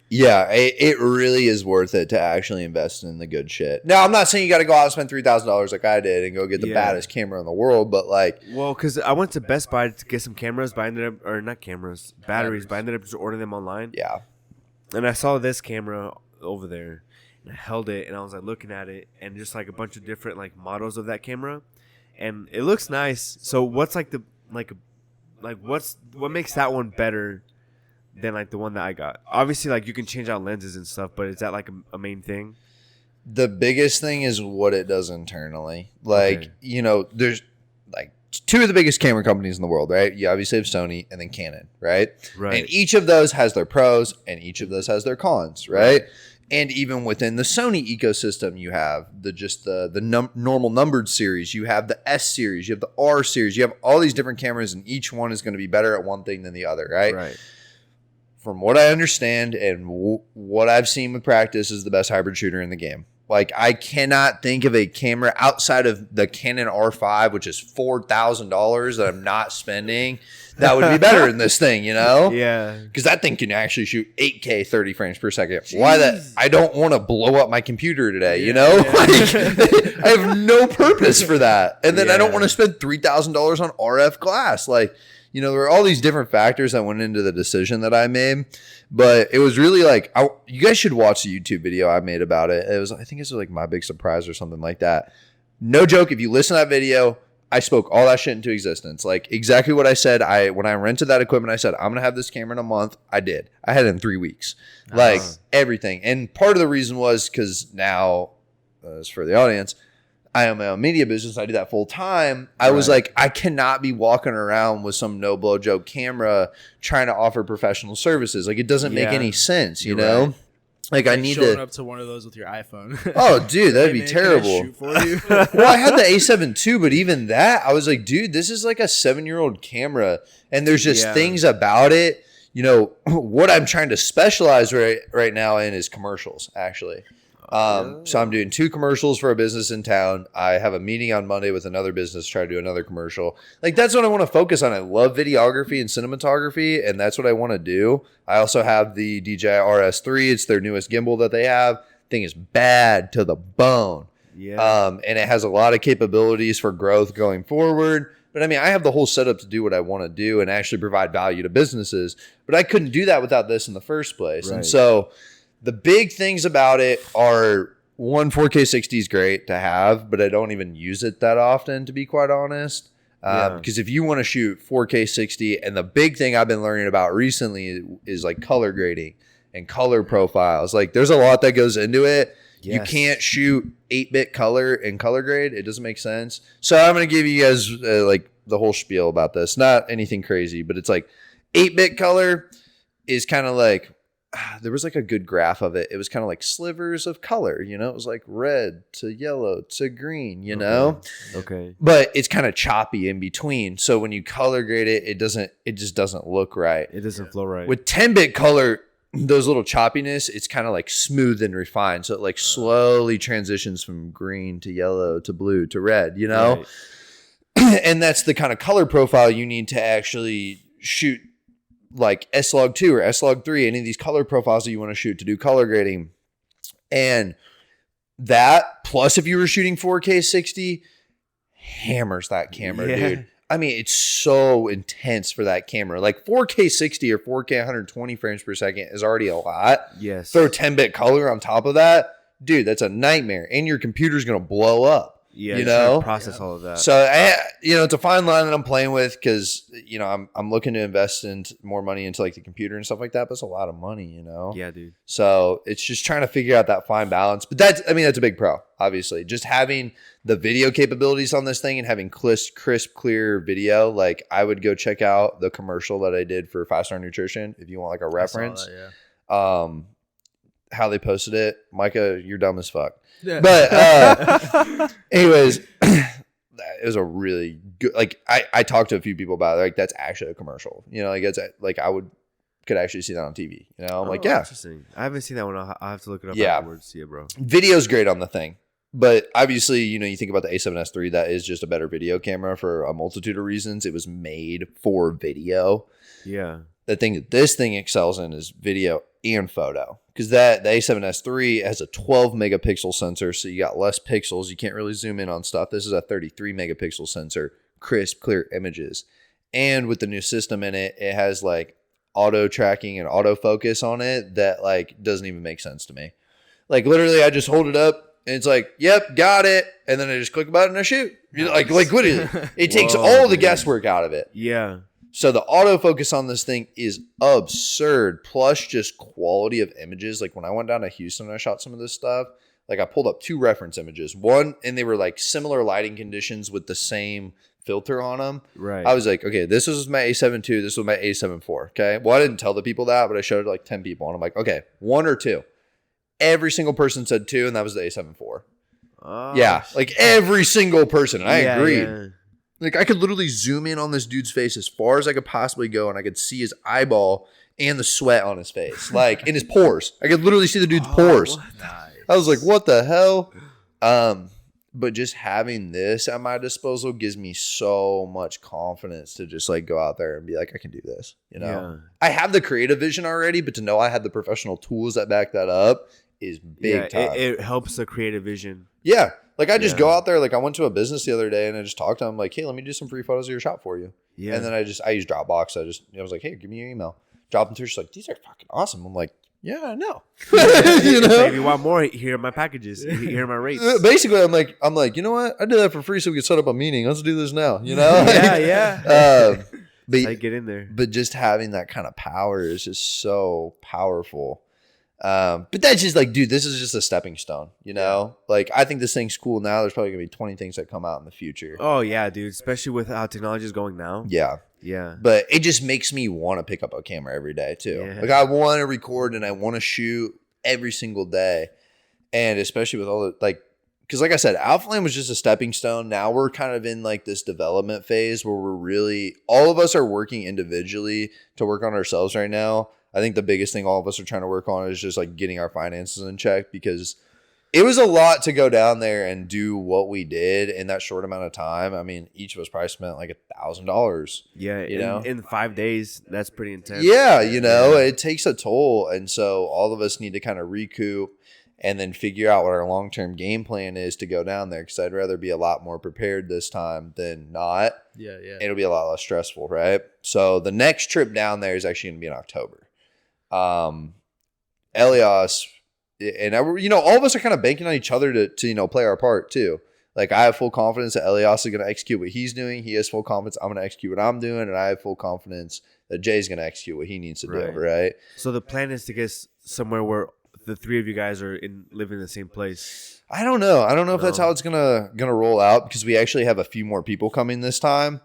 Yeah, it really is worth it to actually invest in the good shit. Now, I'm not saying you got to go out and spend $3,000 like I did and go get the baddest camera in the world, but like, well, because I went to Best Buy to get some cameras, but I ended up, or not cameras, batteries, but I ended up just ordering them online. yeah, And I saw this camera over there, and I held it, and I was like looking at it, and just like a bunch of different like models of that camera, and it looks nice. So what's like what makes that one better than like the one that I got? Obviously, like you can change out lenses and stuff, but is that like a main thing? The biggest thing is what it does internally. Like, Okay. there's like two of the biggest camera companies in the world, right? You obviously have Sony and then Canon, right? Right. And each of those has their pros and each of those has their cons, right? And even within the Sony ecosystem, you have the normal numbered series, you have the S series, you have the R series, you have all these different cameras, and each one is going to be better at one thing than the other, right? Right. From what I understand and what I've seen with practice, is the best hybrid shooter in the game. Like, I cannot think of a camera outside of the Canon R5, which is $4,000 that I'm not spending, that would be better in this thing, Yeah. Because that thing can actually shoot 8K 30 frames per second. Why that? I don't want to blow up my computer today, Yeah. Like, I have no purpose for that. And then I don't Yeah. want to spend $3,000 on RF glass. Like, there were all these different factors that went into the decision that I made. But it was really like, you guys should watch the YouTube video I made about it. I think it was like My Big Surprise or something like that. No joke. If you listen to that video, I spoke all that shit into existence. Like, exactly what I said. When I rented that equipment, I said, I'm going to have this camera in a month. I did. I had it in 3 weeks. Like, everything. And part of the reason was because now, as for the audience, I own my own media business. I do that full time. I was like, I cannot be walking around with some no blow joke camera trying to offer professional services. Like, it doesn't make any sense, you know? Right. Like, I need showing to. up to one of those with your iPhone. Oh, dude, that'd Hey, be man, can I terrible. shoot for you? Well, I had the A7 too, but even that, I was like, dude, this is like a 7-year-old camera, and there's just things about it. What I'm trying to specialize right now in is commercials, actually. So I'm doing 2 commercials for a business in town. I have a meeting on Monday with another business to try to do another commercial. Like, that's what I want to focus on. I love videography and cinematography, and that's what I want to do. I also have the DJI RS3. It's their newest gimbal that they have. Thing is bad to the bone. Yeah. And it has a lot of capabilities for growth going forward. But I mean, I have the whole setup to do what I want to do and actually provide value to businesses. But I couldn't do that without this in the first place. Right. And so the big things about it are, 4K 60 is great to have, but I don't even use it that often, to be quite honest. Because if you want to shoot 4K 60, and the big thing I've been learning about recently is like color grading and color profiles. Like, there's a lot that goes into it. Yes. You can't shoot 8-bit color and color grade. It doesn't make sense. So I'm going to give you guys like the whole spiel about this. Not anything crazy, but it's like 8-bit color is kind of like, there was like a good graph of it. It was kind of like slivers of color, it was like red to yellow to green, Okay. but it's kind of choppy in between. So when you color grade it, it just doesn't look right. It doesn't flow right. With 10-bit color, those little choppiness, it's kind of like smooth and refined. So it like slowly transitions from green to yellow to blue to red, Right. And that's the kind of color profile you need to actually shoot, like S-Log2 or S-Log3, any of these color profiles that you want to shoot to do color grading. And that, plus if you were shooting 4K 60, hammers that camera, dude. I mean, it's so intense for that camera. Like 4K 60 or 4K 120 frames per second is already a lot. Yes. Throw 10-bit color on top of that, dude, that's a nightmare. And your computer's going to blow up. Yeah. You trying to know? process all of that. So, it's a fine line that I'm playing with because, I'm looking to invest in more money into like the computer and stuff like that. But it's a lot of money, Yeah, dude. So it's just trying to figure out that fine balance. But that's a big pro, obviously. Just having the video capabilities on this thing and having crisp, clear video. Like, I would go check out the commercial that I did for 5 Star Nutrition if you want like a reference. I saw that, How they posted it. Micah, you're dumb as fuck. yeah. But anyways, it was a really good, like, I talked to a few people about it. Like, that's actually a commercial, like it's like I could actually see that on TV, I'm like, yeah, Interesting. I haven't seen that one. I'll have to look it up Yeah. afterwards. Yeah, bro. video's great on the thing. But obviously, you think about the A7S III, that is just a better video camera for a multitude of reasons. It was made for video. Yeah. The thing that this thing excels in is video and photo. Because the A7S III has a 12 megapixel sensor, so you got less pixels. You can't really zoom in on stuff. This is a 33 megapixel sensor, crisp, clear images. And with the new system in it, it has like auto tracking and autofocus on it that like doesn't even make sense to me. Like literally I just hold it up and it's like, yep, got it. And then I just click a button and I shoot. Like literally it takes all the guesswork out of it. Yeah. So the autofocus on this thing is absurd. Plus just quality of images. Like when I went down to Houston and I shot some of this stuff, like I pulled up 2 reference images. One, and they were like similar lighting conditions with the same filter on them. Right. I was like, okay, this was my A7 II. This was my A7 IV. Okay. Well, I didn't tell the people that, but I showed it to like 10 people. And I'm like, okay, 1 or 2. Every single person said 2, and that was the A7 IV. Oh, yeah. Like every single person. And I agreed. Yeah. Like I could literally zoom in on this dude's face as far as I could possibly go, and I could see his eyeball and the sweat on his face, like in his pores. I could literally see the dude's pores. Nice. I was like, what the hell? But just having this at my disposal gives me so much confidence to just like go out there and be like, I can do this. You know, Yeah. I have the creative vision already, but to know I have the professional tools that back that up is big time. It helps the creative vision. Yeah. Like I just go out there. Like I went to a business the other day and I just talked to them like, hey, let me do some free photos of your shop for you. Yeah. And then I use Dropbox. I was like, hey, give me your email. Drop them through. She's like, these are fucking awesome. I'm like, yeah, I know. You know? know? If you want more, here are my packages. Here are my rates. Basically, I'm like, you know what? I did that for free so we could set up a meeting. Let's do this now. You know? Yeah. But I get in there. But just having that kind of power is just so powerful. But that's just like, dude, this is just a stepping stone. You know, like I think this thing's cool now. There's probably gonna be 20 things that come out in the future. Oh yeah, dude. Especially with how technology is going now. Yeah. Yeah. But it just makes me want to pick up a camera every day too. Yeah. Like I want to record and I want to shoot every single day. And especially with all the because like I said, AlphaLand was just a stepping stone. Now we're kind of in like this development phase where we're really, all of us are working individually to work on ourselves right now. I think the biggest thing all of us are trying to work on is just like getting our finances in check, because it was a lot to go down there and do what we did in that short amount of time. I mean, each of us probably spent like $1,000. Yeah. You know? In 5 days, that's pretty intense. Yeah, you know, it takes a toll. And so all of us need to kind of recoup and then figure out what our long-term game plan is to go down there, because I'd rather be a lot more prepared this time than not. Yeah. It'll be a lot less stressful, right? So the next trip down there is actually going to be in October. Elias and all of us are kind of banking on each other to play our part too. Like I have full confidence that Elias is going to execute what he's doing. He has full confidence I'm going to execute what I'm doing, and I have full confidence that Jay's going to execute what he needs to do. Right. So the plan is to get somewhere where the 3 of you guys are living in the same place. I don't know. I don't know if that's how it's gonna roll out, because we actually have a few more people coming this time.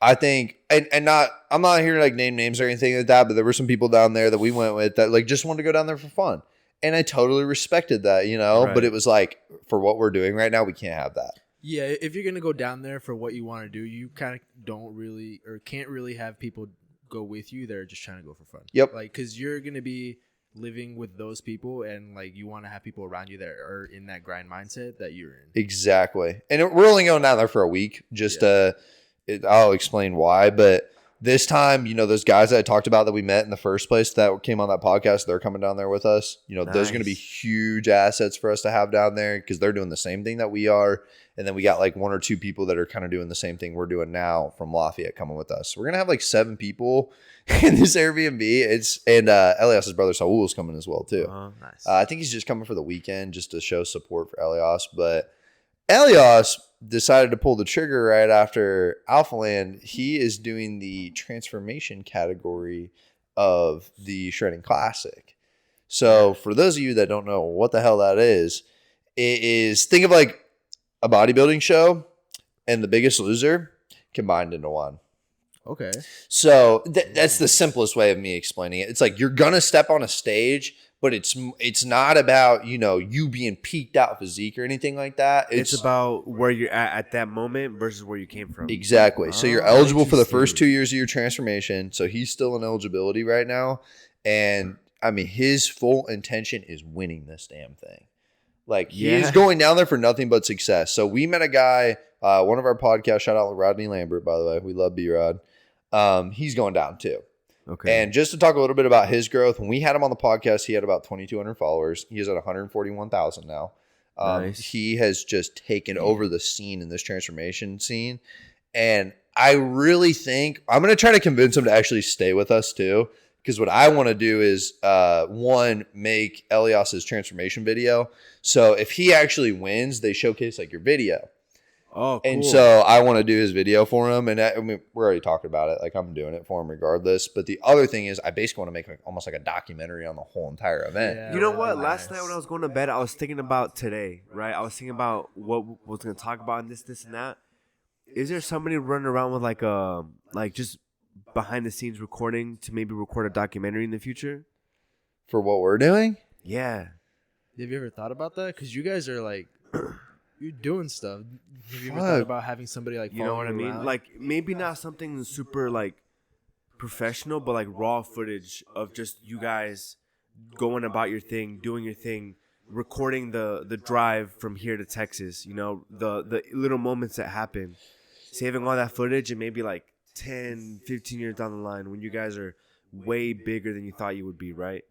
I think, I'm not here to like name names or anything like that, but there were some people down there that we went with that like just wanted to go down there for fun. And I totally respected that, Right. but it was like, for what we're doing right now, we can't have that. Yeah, if you're gonna go down there for what you want to do, you kind of don't really or can't really have people go with you. They're just trying to go for fun. Yep. Like, because you're gonna be living with those people, and like you want to have people around you that are in that grind mindset that you're in. Exactly. And we're only going down there for a week. I'll explain why, but this time, those guys that I talked about that we met in the first place that came on that podcast, they're coming down there with us. Those are going to be huge assets for us to have down there, because they're doing the same thing that we are. And then we got like 1 or 2 people that are kind of doing the same thing we're doing now from Lafayette coming with us. So we're going to have like 7 people in this Airbnb. And Elias's brother Saul is coming as well too. Oh, nice. I think he's just coming for the weekend just to show support for Elias. But Elias decided to pull the trigger right after AlphaLand. He is doing the transformation category of the Shredding Classic. So for those of you that don't know what the hell that is, it is, think of like a bodybuilding show and The Biggest Loser combined into one. Okay. So that's the simplest way of me explaining it. It's like you're going to step on a stage, but it's not about, you being peaked out physique or anything like that. It's about where you're at that moment versus where you came from. Exactly. So you're eligible for the first 2 years of your transformation. So he's still in eligibility right now. And I mean, his full intention is winning this damn thing. Like he is going down there for nothing but success. So we met a guy, one of our podcasts, shout out Rodney Lambert, by the way. We love B-Rod. He's going down too. Okay. And just to talk a little bit about his growth, when we had him on the podcast, he had about 2,200 followers. He is at 141,000 now. Nice. He has just taken over the scene in this transformation scene. And I really think I'm going to try to convince him to actually stay with us too, Because what I want to do is, one, make Elias's transformation video. So if he actually wins, they showcase like your video. Oh, cool. And so I want to do his video for him. And I mean, we're already talking about it. Like, I'm doing it for him regardless. But the other ththing is I basically want to make like almost like a documentary on the whole entire event. Yeah, You know what? nice. Last night when I was going to bed, I was thinking about today, right? I was thinking about what was going to talk about and this, and that. Is there somebody running around with like just behind the scenes recording to maybe record a documentary in the future? For what we're doing? Yeah. Have you ever thought about that? Because you guys are like, you're doing stuff. Have you ever Fuck. thought about having somebody like, You know what I following you mean? around? Like maybe not something super like professional, but like raw footage of just you guys going about your thing, doing your thing, recording the drive from here to Texas, you know, the little moments that happen, saving all that footage, and maybe like 10, 15 years down the line when you guys are way bigger than you thought you would be, right?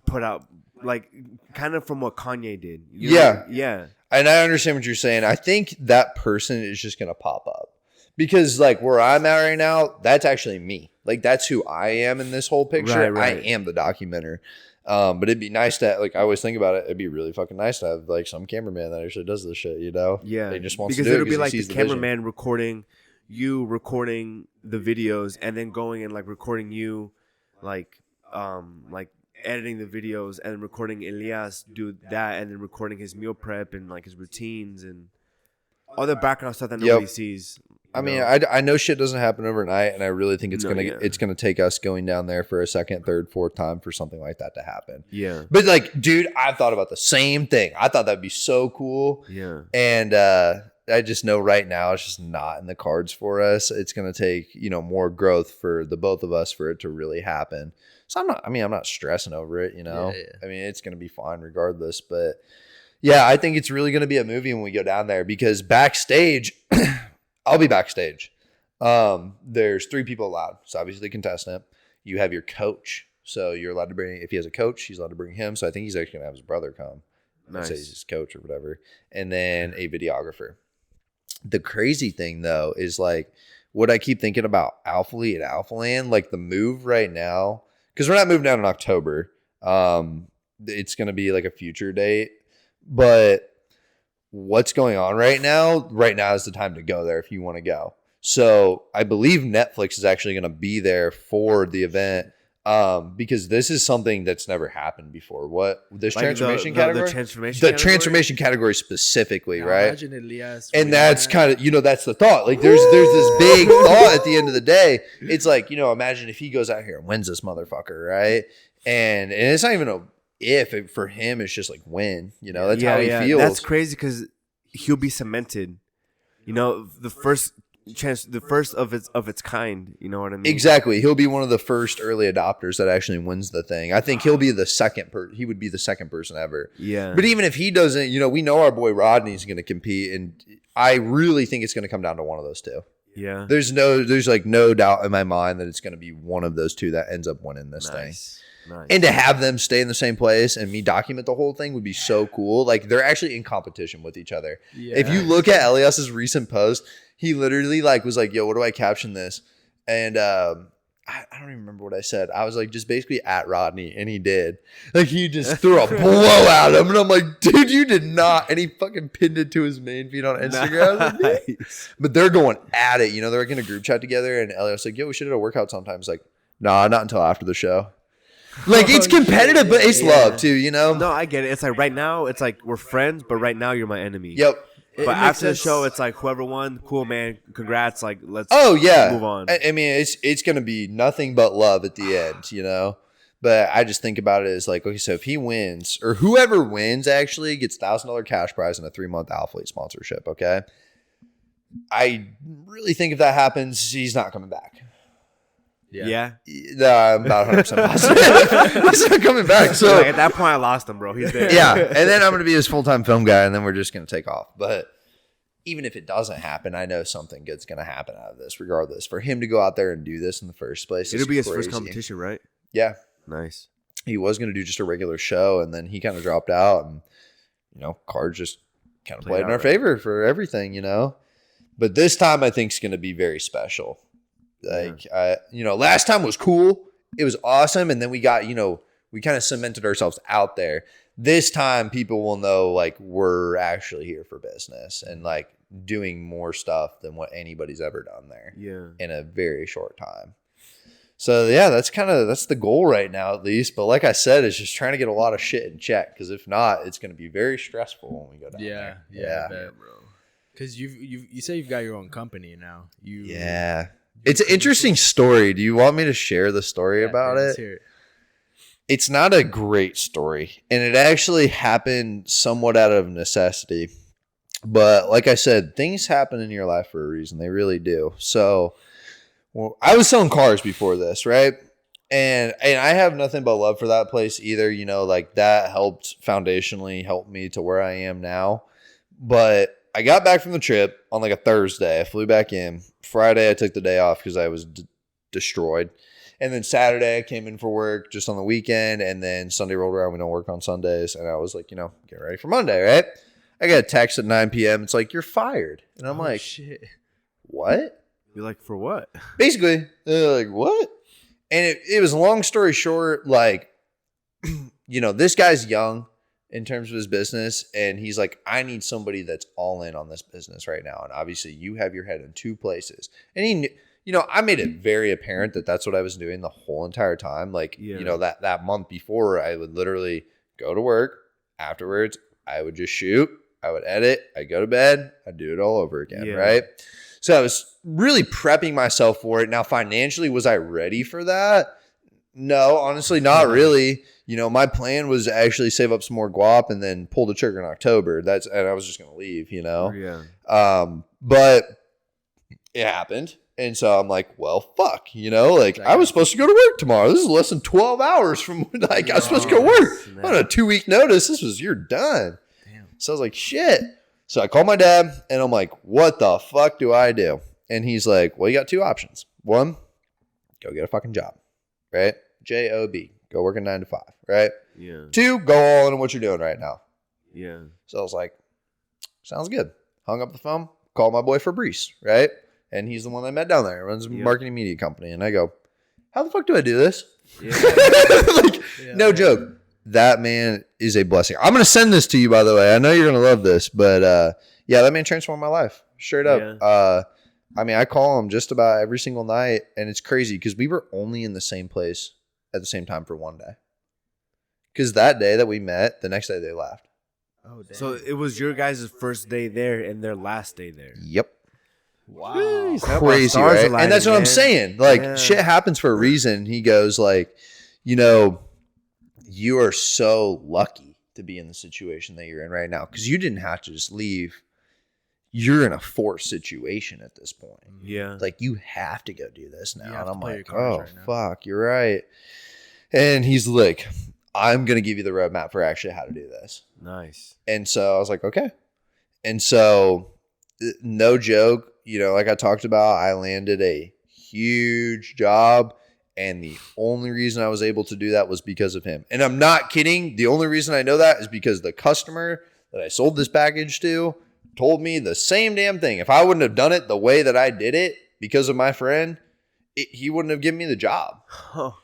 Put out like kind of from what Kanye did. You know? Yeah. Yeah. And I understand what you're saying. I think that person is just going to pop up. Because, like, where I'm at right now, that's actually me. Like, that's who I am in this whole picture. Right. I am the documenter. But it'd be nice to, like, I always think about it. It'd be really fucking nice to have, like, some cameraman that actually does this shit, you know? Yeah. They just wants because to do it'll it be because like he the sees the vision. cameraman recording the videos and then going and, like, recording you, like editing the videos and recording Elias do that and then recording his meal prep and, like, his routines and all the background stuff that nobody sees. I mean, I know shit doesn't happen overnight, and I really think it's No, gonna take us going down there for a second, third, fourth time for something like that to happen. Yeah. But like, dude, I've thought about the same thing. I thought that'd be so cool. Yeah. And I just know right now it's just not in the cards for us. It's gonna take, you know, more growth for the both of us for it to really happen. So I'm not stressing over it, you know. Yeah. I mean, it's gonna be fine regardless. But yeah, I think it's really gonna be a movie when we go down there because backstage. I'll be backstage. There's 3 people allowed. So obviously the contestant. You have your coach. So you're allowed to bring, if he has a coach, he's allowed to bring him. So I think he's actually going to have his brother come. Nice. Say he's his coach or whatever. And then a videographer. The crazy thing though is like what I keep thinking about AlphaLand and AlphaLand, like the move right now, because we're not moving down in October. It's going to be like a future date. But what's going on right now is the time to go there if you want to go. So I believe Netflix is actually going to be there for the event because this is something that's never happened before. What this Like transformation category? The transformation The category? transformation category specifically, Now right? Imagine Elias And winning that's that. kind of, you know, that's the thought. Like there's this big thought at the end of the day. It's like, you know, imagine if he goes out here and wins this motherfucker, right? And it's not even a if for him, it's just like when, you know, that's how he feels. That's crazy because he'll be cemented. You know, the first of its kind. You know what I mean? Exactly. He'll be one of the first early adopters that actually wins the thing. I think he'll be the second he would be the second person ever. Yeah. But even if he doesn't, you know, we know our boy Rodney's going to compete, and I really think it's going to come down to one of those two. Yeah. There's like no doubt in my mind that it's going to be one of those two that ends up winning this thing. Nice. And to have them stay in the same place and me document the whole thing would be so cool. Like they're actually in competition with each other. Yeah. If you look at Elias's recent post, he literally like was like, "Yo, what do I caption this?" And I don't even remember what I said. I was like, just basically at Rodney, and he did. Like he just threw a blow at him, and I'm like, "Dude, you did not!" And he fucking pinned it to his main feed on Instagram. I was like, "Yeah." But they're going at it. You know, they're like in a group chat together, and Elias like, "Yo, we should do a workout sometime." It's like, "Nah, not until after the show." Like it's competitive, but it's love too, you know? No, I get it. It's like right now, it's like we're friends, but right now you're my enemy. Yep. But after the show, it's like whoever won, cool man, congrats. Like let's move on. I mean, it's gonna be nothing but love at the end, you know. But I just think about it as like, okay, so if he wins or whoever wins actually gets $1,000 cash prize and a 3-month AlphaLand sponsorship. Okay, I really think if that happens, he's not coming back. Yeah. I'm about 100% positive. He's not coming back. So Like, at that point, I lost him, bro. He's there. yeah, and then I'm going to be his full-time film guy, and then we're just going to take off. But even if it doesn't happen, I know something good's going to happen out of this regardless. For him to go out there and do this in the first place, It'll be his first crazy. competition, right? Yeah. Nice. He was going to do just a regular show, and then he kind of dropped out, and, you know, cards just kind of played in our favor for everything, you know. But this time I think is going to be very special. Like, you know, last time was cool. it was awesome. And then we got, we kind of cemented ourselves out there. This time people will know like we're actually here for business and like doing more stuff than what anybody's ever done there in a very short time. So yeah, that's the goal right now at least. But like I said, it's just trying to get a lot of shit in check, because if not, it's going to be very stressful when we go down there. Yeah, bro. Because you say you've got your own company now. It's an interesting story. Do you want me to share the story about it? Hear it. It's not a great story, and it actually happened somewhat out of necessity. But like I said, things happen in your life for a reason. They really do. So, I was selling cars before this, right? And I have nothing but love for that place either. Like that helped foundationally help me to where I am now. But I got back from the trip on like a Thursday. I flew back in. Friday, I took the day off because I was destroyed. And then Saturday, I came in for work just on the weekend. And then Sunday rolled around. We don't work on Sundays. And I was like, get ready for Monday, right? I got a text at 9 p.m. It's like, you're fired. And I'm like, shit. What? You're like, for what? Basically, they're like, what? And it was a long story short, like, this guy's young in terms of his business. And he's like, I need somebody that's all in on this business right now. And obviously, you have your head in two places. And he I made it very apparent that that's what I was doing the whole entire time. Like, that month before, I would literally go to work. Afterwards, I would just shoot. I would edit. I'd go to bed. I'd do it all over again, right? So I was really prepping myself for it. Now, financially, was I ready for that? No, honestly, not really. My plan was to actually save up some more guap and then pull the trigger in October. And I was just going to leave, But it happened. And so I'm like, well, fuck, I was supposed to go to work tomorrow. This is less than 12 hours from I was supposed to go to work. On a 2-week notice, you're done. Damn. So I was like, shit. So I called my dad and I'm like, what the fuck do I do? And he's like, well, you got two options. One, go get a fucking job, right? J-O-B, go work a 9 to 5, right? Yeah. Two, go all in on what you're doing right now. Yeah. So I was like, sounds good. Hung up the phone, called my boy Fabrice, right? And he's the one I met down there. He runs a marketing media company. And I go, how the fuck do I do this? Yeah. No joke. That man is a blessing. I'm going to send this to you, by the way. I know you're going to love this. But that man transformed my life. Straight up. Yeah. I call him just about every single night. And it's crazy because we were only in the same place at the same time for one day. Because that day that we met, the next day they left. Oh, damn. So it was your guys' first day there and their last day there. Yep. Wow. Jeez, crazy, right? And that's what I'm saying. Like, shit happens for a reason. He goes like, you are so lucky to be in the situation that you're in right now, because you didn't have to just leave. You're in a forced situation at this point. Yeah. Like, you have to go do this now. And I'm like, oh, fuck, you're right. And he's like, I'm going to give you the roadmap for actually how to do this. Nice. And so I was like, okay. And so, no joke, like I talked about, I landed a huge job. And the only reason I was able to do that was because of him. And I'm not kidding. The only reason I know that is because the customer that I sold this package to told me the same damn thing. If I wouldn't have done it the way that I did it because of my friend, he wouldn't have given me the job.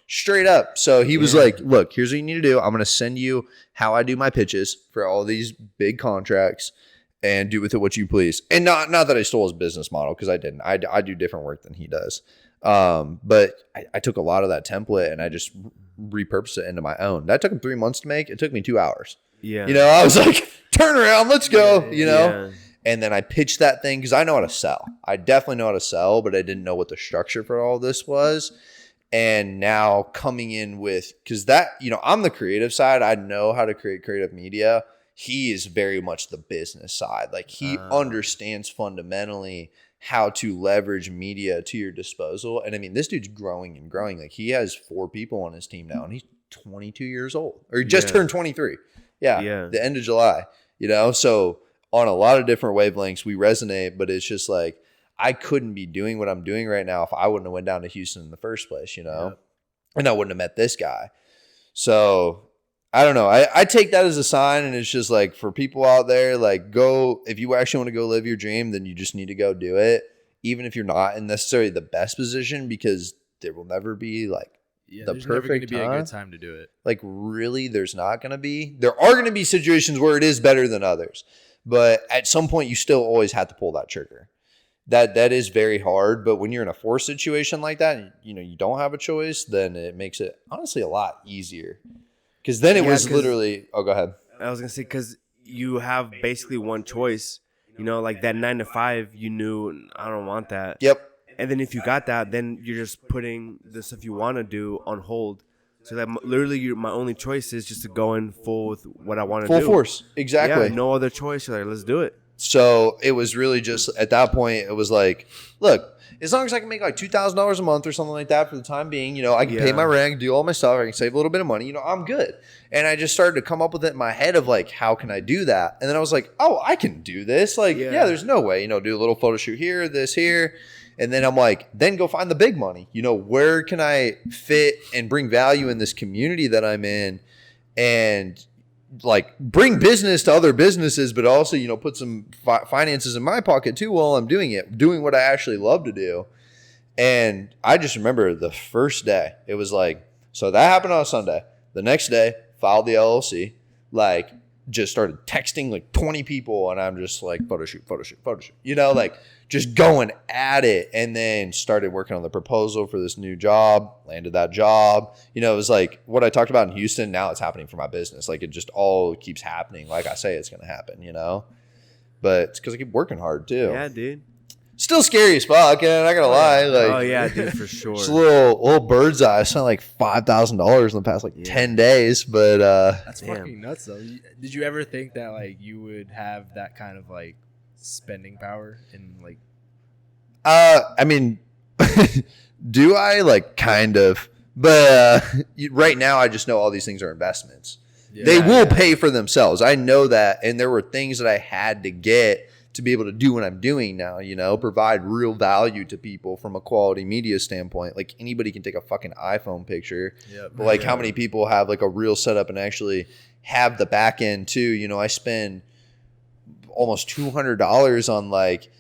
Straight up. So he was like, look, here's what you need to do. I'm going to send you how I do my pitches for all these big contracts, and do with it what you please. And not that I stole his business model, because I didn't. I do different work than he does. But I took a lot of that template and I just repurposed it into my own. That took him 3 months to make. It took me 2 hours. Yeah. I was like, turn around, let's go, Yeah. And then I pitched that thing because I know how to sell. I definitely know how to sell, but I didn't know what the structure for all this was. And now coming in with, because that, I'm the creative side. I know how to create creative media. He is very much the business side. Like, he understands fundamentally how to leverage media to your disposal. And this dude's growing and growing. Like, he has 4 people on his team now, and he's 22 years old, or he just turned 23. Yeah. The end of July, so on a lot of different wavelengths, we resonate, but it's just like, I couldn't be doing what I'm doing right now if I wouldn't have went down to Houston in the first place, and I wouldn't have met this guy. So I don't know. I take that as a sign, and it's just like, for people out there, like, go, if you actually want to go live your dream, then you just need to go do it, even if you're not in necessarily the best position, because there will never be like Yeah, the there's never going to perfect be a time. good time to do it. Like, really, there's not going to be. There are going to be situations where it is better than others. But at some point, you still always have to pull that trigger. That is very hard. But when you're in a forced situation like that, you know, you don't have a choice, then it makes it honestly a lot easier. Because then it was literally, oh, go ahead. I was going to say, because you have basically one choice. You know, like that 9 to 5, you knew, I don't want that. Yep. And then if you got that, then you're just putting the stuff you want to do on hold. So that literally my only choice is just to go in full with what I want to do. Full force. Exactly. Yeah, no other choice. You're like, let's do it. So it was really just at that point, it was like, look, as long as I can make like $2,000 a month or something like that for the time being, you know, I can pay my rent, I can do all my stuff, I can save a little bit of money, you know, I'm good. And I just started to come up with it in my head of like, how can I do that? And then I was like, oh, I can do this. Like, yeah there's no way, you know, do a little photo shoot here, this here. And then I'm like, then go find the big money. You know, where can I fit and bring value in this community that I'm in and like bring business to other businesses, but also, you know, put some finances in my pocket too while I'm doing it, doing what I actually love to do. And I just remember the first day, it was like, so that happened on a Sunday. The next day, filed the LLC, like just started texting like 20 people. And I'm just like, photo shoot, you know, like just going at it. And then started working on the proposal for this new job, landed that job. You know, it was like what I talked about in Houston. Now it's happening for my business. Like it just all keeps happening. Like I say, it's going to happen, you know, but it's because I keep working hard too. Yeah, dude. Still scary as fuck, and I'm not gonna lie. Like, oh yeah, dude, for sure. Just a little bird's eye. I spent like $5,000 in the past 10 days, but that's fucking nuts though. Did you ever think that like you would have that kind of like spending power in like? I mean, do I like kind of? But right now, I just know all these things are investments. Yeah, they will pay for themselves. I know that, and there were things that I had to get to be able to do what I'm doing now, you know, provide real value to people from a quality media standpoint. Like anybody can take a fucking iPhone picture, but like how many people have like a real setup and actually have the back end too? You know, I spend almost $200 on like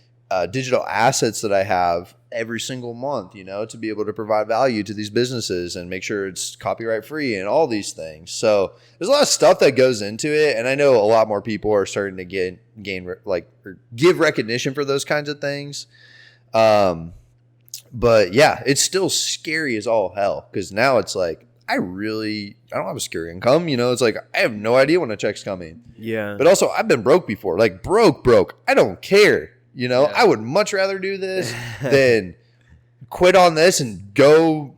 digital assets that I have every single month, you know, to be able to provide value to these businesses and make sure it's copyright free and all these things. So there's a lot of stuff that goes into it. And I know a lot more people are starting to give recognition for those kinds of things. But yeah, it's still scary as all hell. Cause now it's like, I don't have a secure income. You know, it's like, I have no idea when a check's coming. Yeah. But also I've been broke before, like broke. I don't care. You know, I would much rather do this than quit on this and go,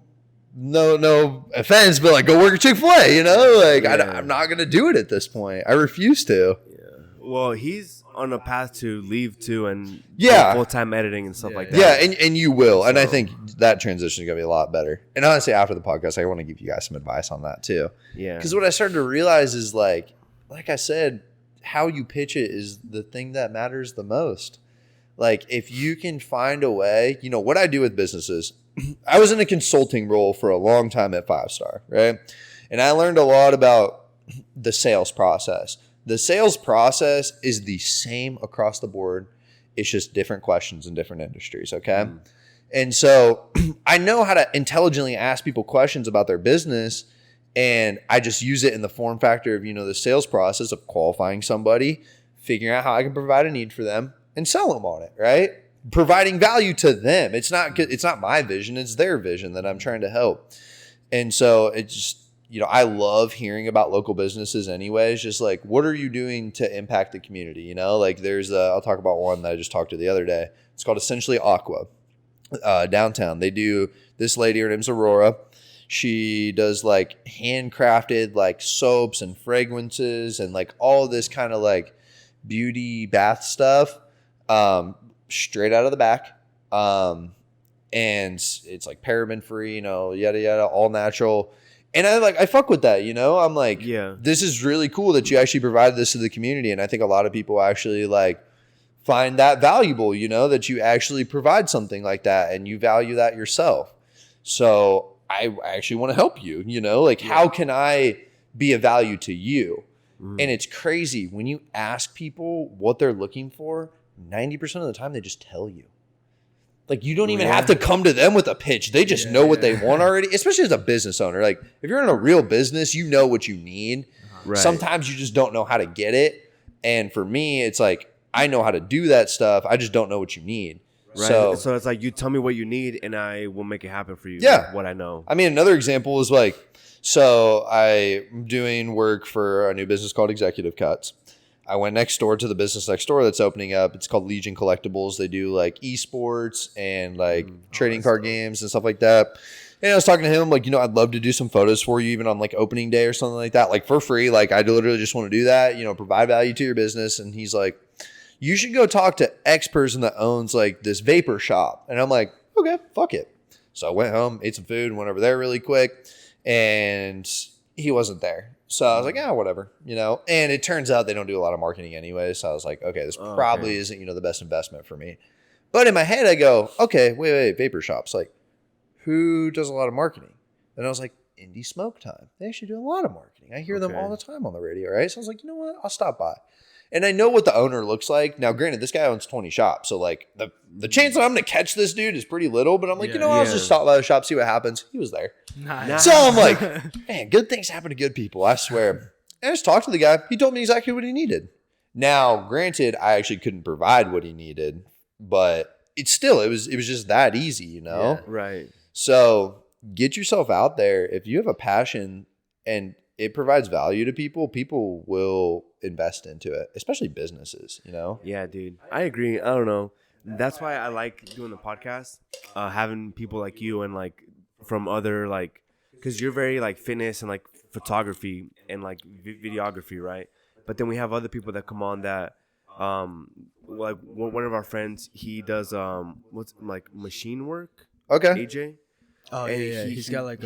no offense, but like go work at Chick-fil-A, you know? Like, I'm not going to do it at this point. I refuse to. Yeah. Well, he's on a path to leave too and full-time editing and stuff like that. Yeah, and you will. So. And I think that transition is going to be a lot better. And honestly, after the podcast, I want to give you guys some advice on that too. Yeah. Because what I started to realize is like I said, how you pitch it is the thing that matters the most. Like if you can find a way, you know, what I do with businesses, I was in a consulting role for a long time at 5-Star, right? And I learned a lot about the sales process. The sales process is the same across the board. It's just different questions in different industries, okay? And so I know how to intelligently ask people questions about their business, and I just use it in the form factor of, you know, the sales process of qualifying somebody, figuring out how I can provide a need for them, and sell them on it, right? Providing value to them. It's not my vision. It's their vision that I'm trying to help. And so it's just, you know, I love hearing about local businesses anyways. Just like, what are you doing to impact the community? You know, like I'll talk about one that I just talked to the other day. It's called Essentially Aqua downtown. They do, this lady, her name's Aurora. She does like handcrafted like soaps and fragrances and like all this kind of like beauty bath stuff. Straight out of the back. And it's like paraben free, you know, yada, yada, all natural. And I fuck with that, you know, I'm like, this is really cool that you actually provided this to the community. And I think a lot of people actually like find that valuable, you know, that you actually provide something like that and you value that yourself. So I actually want to help you, you know, like how can I be of value to you? And it's crazy when you ask people what they're looking for, 90% of the time they just tell you. Like, you don't even have to come to them with a pitch. They just know what they want already, especially as a business owner. Like, if you're in a real business, you know what you need. Right. Sometimes you just don't know how to get it. And for me, it's like, I know how to do that stuff. I just don't know what you need. Right. So it's like, you tell me what you need and I will make it happen for you. Yeah. What I know. I mean, another example is like, so I'm doing work for a new business called Executive Cuts. I went next door to the business next door that's opening up. It's called Legion Collectibles. They do like esports and like trading card games and stuff like that. And I was talking to him, like, I'd love to do some photos for you, even on like opening day or something like that, like for free. Like, I literally just want to do that, provide value to your business. And he's like, you should go talk to X person that owns like this vapor shop. And I'm like, okay, fuck it. So I went home, ate some food, and went over there really quick. And he wasn't there. So I was like, whatever, and it turns out they don't do a lot of marketing anyway. So I was like, okay, this probably isn't, the best investment for me. But in my head, I go, okay, wait, vapor shops. Like, who does a lot of marketing? And I was like, Indie Smoke Time. They actually do a lot of marketing. I hear them all the time on the radio, right? So I was like, you know what? I'll stop by. And I know what the owner looks like. Now, granted, this guy owns 20 shops. So, like, the chance that I'm going to catch this dude is pretty little. But I'm like, I'll just stop by the shop, see what happens. He was there. Nice. So I'm like, man, good things happen to good people. I swear. And I just talked to the guy. He told me exactly what he needed. Now, granted, I actually couldn't provide what he needed. But it was just that easy, Yeah, right. So get yourself out there. If you have a passion and it provides value to people, people will invest into it, especially businesses, Yeah, dude. I agree. I don't know. That's why I like doing the podcast, having people like you and like from other like, because you're very like fitness and like photography and like videography, right? But then we have other people that come on that, like one of our friends, he does what's like machine work. Okay. AJ. Oh, and yeah. He's got like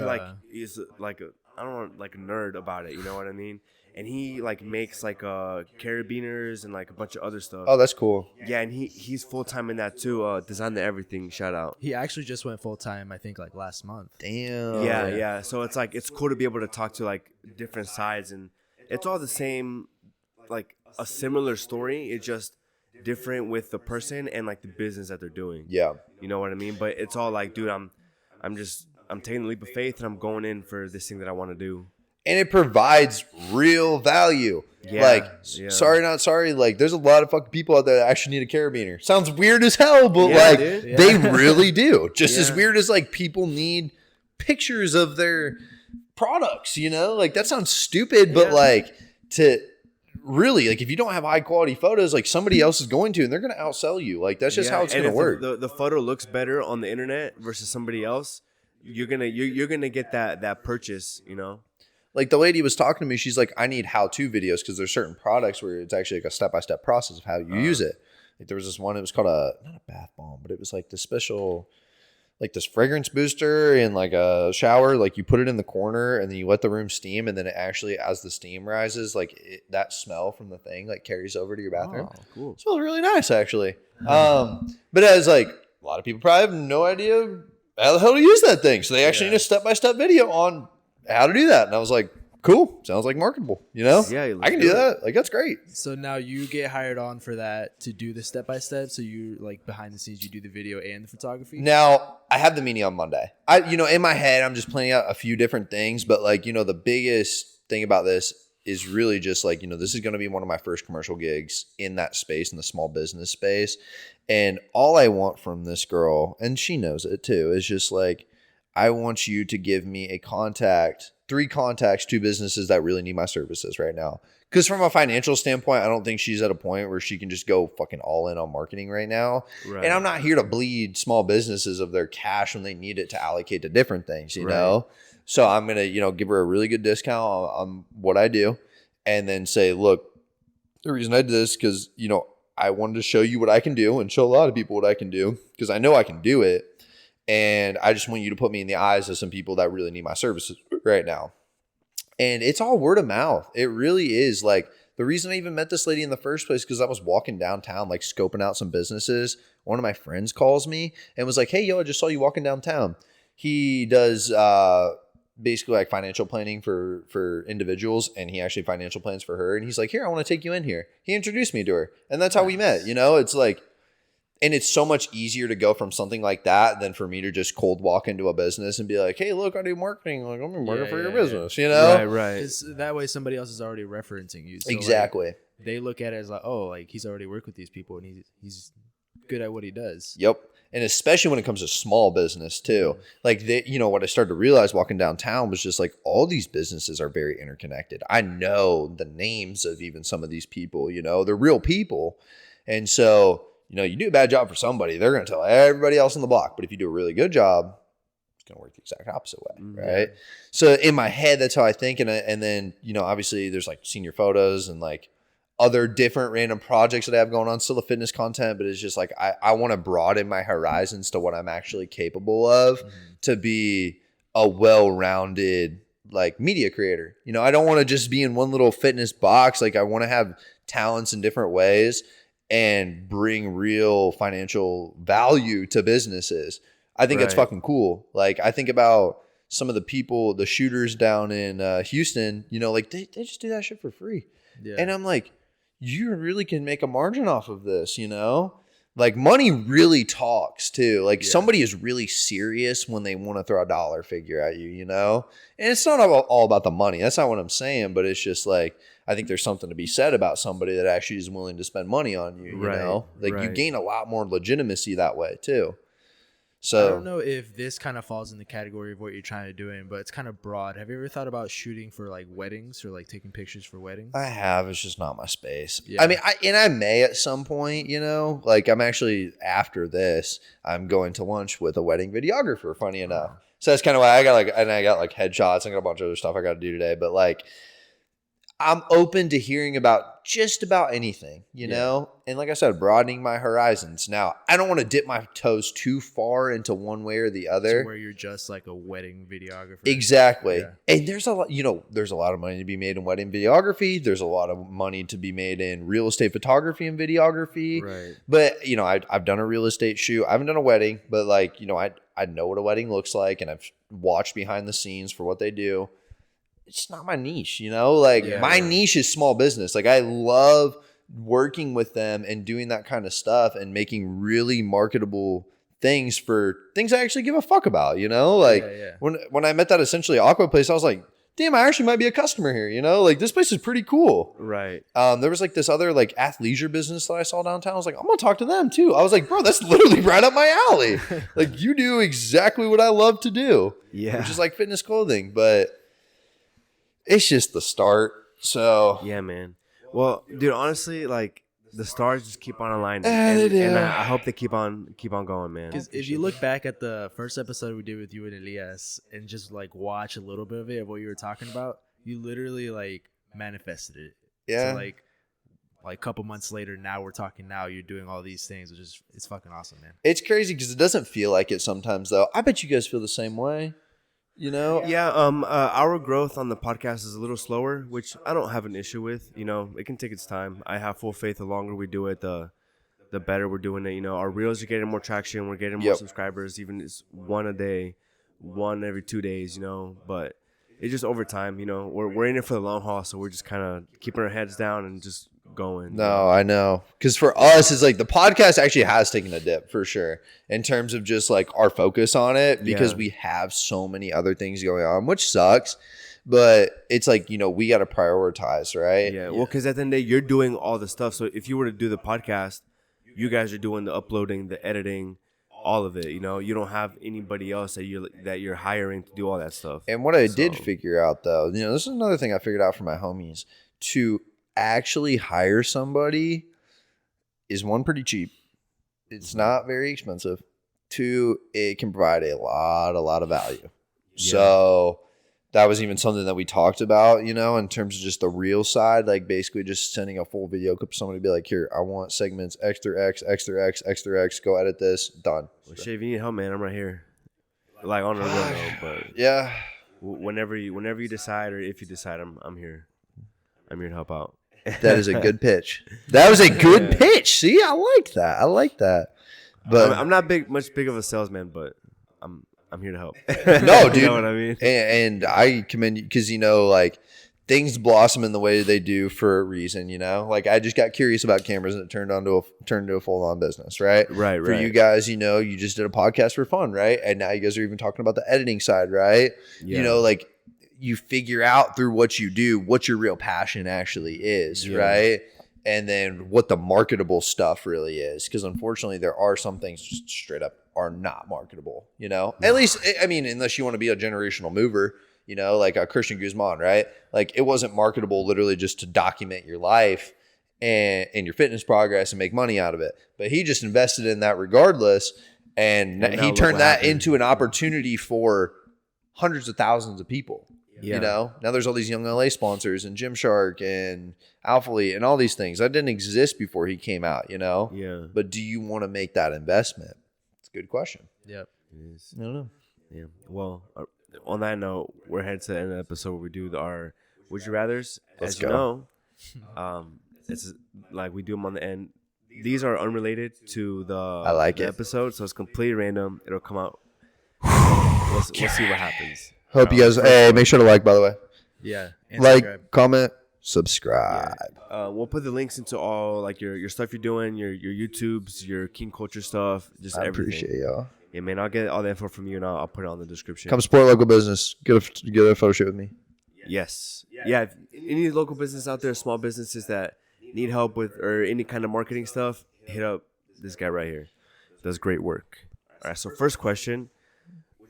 he's like a, I don't know, like a nerd about it. You know what I mean? And he like makes like carabiners and like a bunch of other stuff. Oh, that's cool. Yeah, and he's full time in that too. Design the everything. Shout out. He actually just went full time, I think, like last month. Damn. Yeah. So it's like it's cool to be able to talk to like different sides, and it's all the same, like a similar story. It's just different with the person and like the business that they're doing. Yeah. You know what I mean? But it's all like, dude, I'm taking the leap of faith and I'm going in for this thing that I want to do. And it provides real value. Yeah, sorry, not sorry. Like, there's a lot of fucking people out there that actually need a carabiner. Sounds weird as hell, but they really do. Just as weird as like people need pictures of their products, Like, that sounds stupid, but like to really, like, if you don't have high quality photos, like somebody else is going to, and they're going to outsell you. Like, that's just how it's going to work. The photo looks better on the internet versus somebody else, you're gonna get that purchase, Like, the lady was talking to me, she's like, I need how-to videos because there's certain products where it's actually like a step-by-step process of how you use it. Like, there was this one, it was called not a bath bomb, but it was like this special, like this fragrance booster in like a shower. Like, you put it in the corner and then you let the room steam, and then it actually, as the steam rises, like that smell from the thing like carries over to your bathroom. Oh, cool. It smells really nice, actually. But as like a lot of people probably have no idea how the hell to use that thing. So they actually need a step-by-step video on how to do that. And I was like, cool. Sounds like marketable, Yeah, I can do that. Like, that's great. So now you get hired on for that to do the step-by-step. So you like behind the scenes, you do the video and the photography. Now I have the meeting on Monday. In my head, I'm just planning out a few different things, but like, the biggest thing about this is really just like, this is going to be one of my first commercial gigs in that space, in the small business space. And all I want from this girl, and she knows it too, is just like, I want you to give me three contacts to businesses that really need my services right now. Because from a financial standpoint, I don't think she's at a point where she can just go fucking all in on marketing right now. Right. And I'm not here to bleed small businesses of their cash when they need it to allocate to different things, you know? So I'm going to, give her a really good discount on what I do, and then say, look, the reason I did this because, I wanted to show you what I can do and show a lot of people what I can do because I know I can do it. And I just want you to put me in the eyes of some people that really need my services right now. And it's all word of mouth. It really is. Like, the reason I even met this lady in the first place, because I was walking downtown, like scoping out some businesses. One of my friends calls me and was like, hey, yo, I just saw you walking downtown. He does basically like financial planning for individuals, and he actually financial plans for her. And he's like, here, I want to take you in here. He introduced me to her. And that's how we met. It's like, And it's so much easier to go from something like that than for me to just cold walk into a business and be like, hey, look, I do marketing. Like, I'm working for your business, you know? Right. Because that way somebody else is already referencing you. So Exactly. Like, they look at it as like, oh, like he's already worked with these people and he's good at what he does. Yep. And especially when it comes to small business too. Like, what I started to realize walking downtown was just like all these businesses are very interconnected. I know the names of even some of these people, they're real people. And so, you do a bad job for somebody, they're going to tell everybody else on the block. But if you do a really good job, it's going to work the exact opposite way, right? Yeah. So in my head, that's how I think. And then, obviously there's like senior photos and like other different random projects that I have going on, still the fitness content, but it's just like I want to broaden my horizons to what I'm actually capable of to be a well-rounded like media creator. I don't want to just be in one little fitness box. Like I want to have talents in different ways and bring real financial value to businesses. I think that's fucking cool. Like I think about some of the people, the shooters down in Houston, like they just do that shit for free. Yeah. And I'm like, you really can make a margin off of this, Like money really talks too. Like somebody is really serious when they want to throw a dollar figure at you, And it's not all about the money. That's not what I'm saying. But it's just like, I think there's something to be said about somebody that actually is willing to spend money on you, you know? Like you gain a lot more legitimacy that way too. So I don't know if this kind of falls in the category of what you're trying to do, but it's kind of broad. Have you ever thought about shooting for like weddings or like taking pictures for weddings? I have. It's just not my space. Yeah. I mean, I may at some point, like I'm actually after this, I'm going to lunch with a wedding videographer, funny enough. So that's kind of why I got like headshots. I got a bunch of other stuff I got to do today, but like I'm open to hearing about just about anything, you know? And like I said, broadening my horizons. Now, I don't want to dip my toes too far into one way or the other. So where you're just like a wedding videographer. Exactly. Yeah. And there's a lot, there's a lot of money to be made in wedding videography. There's a lot of money to be made in real estate photography and videography. Right. But, I've done a real estate shoot. I haven't done a wedding, but like, I know what a wedding looks like and I've watched behind the scenes for what they do. It's not my niche, my niche is small business. Like I love working with them and doing that kind of stuff and making really marketable things for things I actually give a fuck about, when I met that essentially aqua place, I was like, damn, I actually might be a customer here, like this place is pretty cool. Right. There was like this other like athleisure business that I saw downtown. I was like, I'm going to talk to them too. I was like, bro, that's literally right up my alley. Like you do exactly what I love to do, which is like fitness clothing, but it's just the start. So yeah, man. Well, dude, honestly, like the stars just keep on aligning, and I hope they keep on going, man. Because if you look back at the first episode we did with you and Elias, and just like watch a little bit of it of what you were talking about, you literally like manifested it. Yeah. So like a couple months later, now we're talking. Now you're doing all these things, which is it's fucking awesome, man. It's crazy because it doesn't feel like it sometimes, though. I bet you guys feel the same way. Yeah. Our growth on the podcast is a little slower, which I don't have an issue with. It can take its time. I have full faith. The longer we do it, the better we're doing it. Our reels are getting more traction. We're getting more subscribers. Even it's one a day, one every 2 days. But it's just over time. We're in it for the long haul, so we're just kind of keeping our heads down and just going. No, I know. Because for us, it's like the podcast actually has taken a dip for sure in terms of just like our focus on it because we have so many other things going on, which sucks. But it's like, we got to prioritize, right? Yeah. Well, because at the end of the day, you're doing all the stuff. So if you were to do the podcast, you guys are doing the uploading, the editing, all of it. You don't have anybody else that you're hiring to do all that stuff. And what I did figure out, though, this is another thing I figured out from my homies, to actually hire somebody is one, pretty cheap. It's not very expensive. Two, it can provide a lot of value. Yeah. So that was even something that we talked about, in terms of just the real side, like basically just sending a full video clip to somebody to be like, here, I want segments extra X, extra X, extra X, go edit this, done. Well, Shave, you need help, man. I'm right here. Like on the road, but yeah. Whenever you decide, or if you decide, I'm here. I'm here to help out. That is a good pitch. That was a good pitch. See, I like that. But I'm not much big of a salesman, but I'm here to help. No, dude. You know what I mean? And I commend you because like things blossom in the way they do for a reason, you know? Like I just got curious about cameras and it turned into a full-on business, right? Right. For you guys, you know, you just did a podcast for fun, right? And now you guys are even talking about the editing side, right? Yeah. You know, like you figure out through what you do what your real passion actually is, right? And then what the marketable stuff really is. Because unfortunately, there are some things just straight up are not marketable, you know? At least, I mean, unless you want to be a generational mover, you know, like a Christian Guzman, right? Like it wasn't marketable literally just to document your life and your fitness progress and make money out of it. But he just invested in that regardless. And he turned that into an opportunity for hundreds of thousands of people. You know, now there's all these Young LA sponsors and Gymshark and AlphaLand and all these things that didn't exist before he came out, you know? Yeah. But do you want to make that investment? It's a good question. Yep. It is. I don't know. Yeah. Well, on that note, we're headed to the end of the episode where we do our Would You Rathers. Let's As you go. know, it's like we do them on the end. These are unrelated to the episode, so it's completely random. It'll come out. We'll see what happens. Hope you guys, hey, make sure to like, by the way. Yeah. And Like, subscribe. comment, subscribe. We'll put the links into all like your stuff you're doing, your YouTubes, your King Culture stuff, just I everything. appreciate y'all. Yeah, man, I'll get all the info from you and I'll put it on the description. Come support local business. Get a photo shoot with me. Yes. Yeah. If any local business out there, small businesses that need help with or any kind of marketing stuff, hit up this guy right here. Does great work. All right. So first question: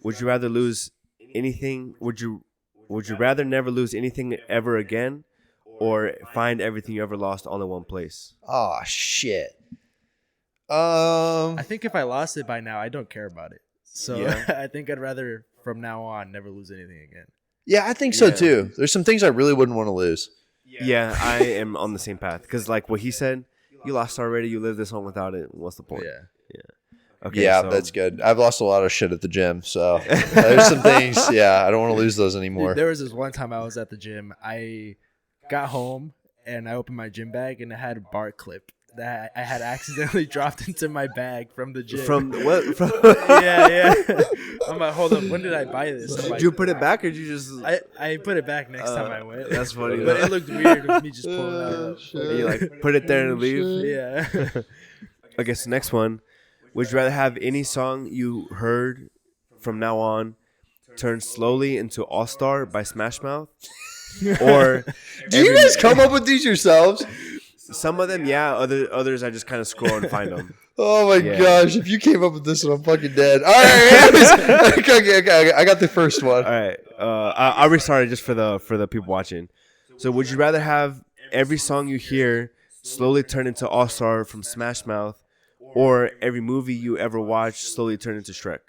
would you rather lose anything? Would you rather never lose anything ever again, or find everything you ever lost all in one place? Oh shit. I think if I lost it by now, I don't care about it. So Yeah. I think I'd rather from now on never lose anything again. Yeah, I think so too. There's some things I really wouldn't want to lose. Yeah, I am on the same path because like what he said, you lost already. You live this long without it. What's the point? Yeah. Okay. Yeah, so- that's good. I've lost a lot of shit at the gym, so there's some things. Yeah, I don't want to lose those anymore. Dude, there was this one time I was at the gym. I got home and I opened my gym bag and it had a BART clip that I had accidentally dropped into my bag from the gym. From what? From yeah. I'm like, hold up, when did I buy this? I'm Did like, you put it back or did you just? I put it back next time I went. That's funny. But it looked weird with me just pulling it out. And you like put it there and leave. Yeah. Okay, so next one. Would you rather have any song you heard from now on turn slowly into All Star by Smash Mouth? Or Do you guys come up with these yourselves? some of them, yeah. Others, I just kind of scroll and find them. Oh my Yeah. gosh! If you came up with this one, I'm fucking dead. All right, okay. I got the first one. All right, I'll restart it just for the people watching. So, would you rather have every song you hear slowly turn into All Star from Smash Mouth, or every movie you ever watch slowly turn into Shrek?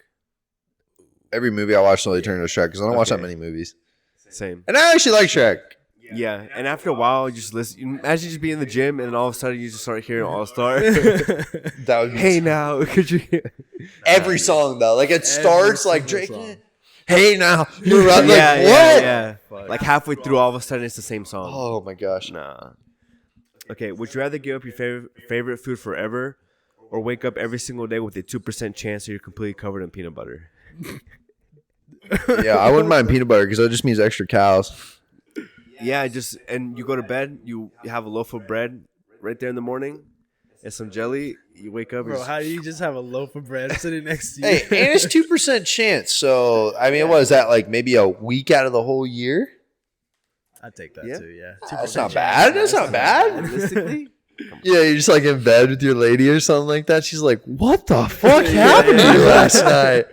Every movie I watch slowly turn into Shrek because I don't watch that Okay. many movies, Same. and I actually like Shrek. Yeah, and after a while, you just listen. Imagine just being in the gym, and then all of a sudden, you just start hearing All Star. That would be Hey now, could you hear? every song though. Like it starts like Drake. single song. Hey now, you're right. Like, yeah, what? yeah. Like halfway through, all of a sudden, it's the same song. Oh my gosh. Nah. Okay, would you rather give up your favorite food forever, or wake up every single day with a 2% chance that you're completely covered in peanut butter? Yeah, I wouldn't mind peanut butter because that just means extra cows. Yeah, and you go to bed, you have a loaf of bread right there in the morning, and some jelly. You wake up, Bro, how do you just have a loaf of bread sitting next to you? Hey, and it's 2% chance. So I mean, what is that like? Maybe a week out of the whole year? I'd take that Yeah. too, yeah. That's 2% not chance. bad. That's not bad. realistically. Yeah, you're just like in bed with your lady or something like that. She's like, "What the fuck happened to you last night?"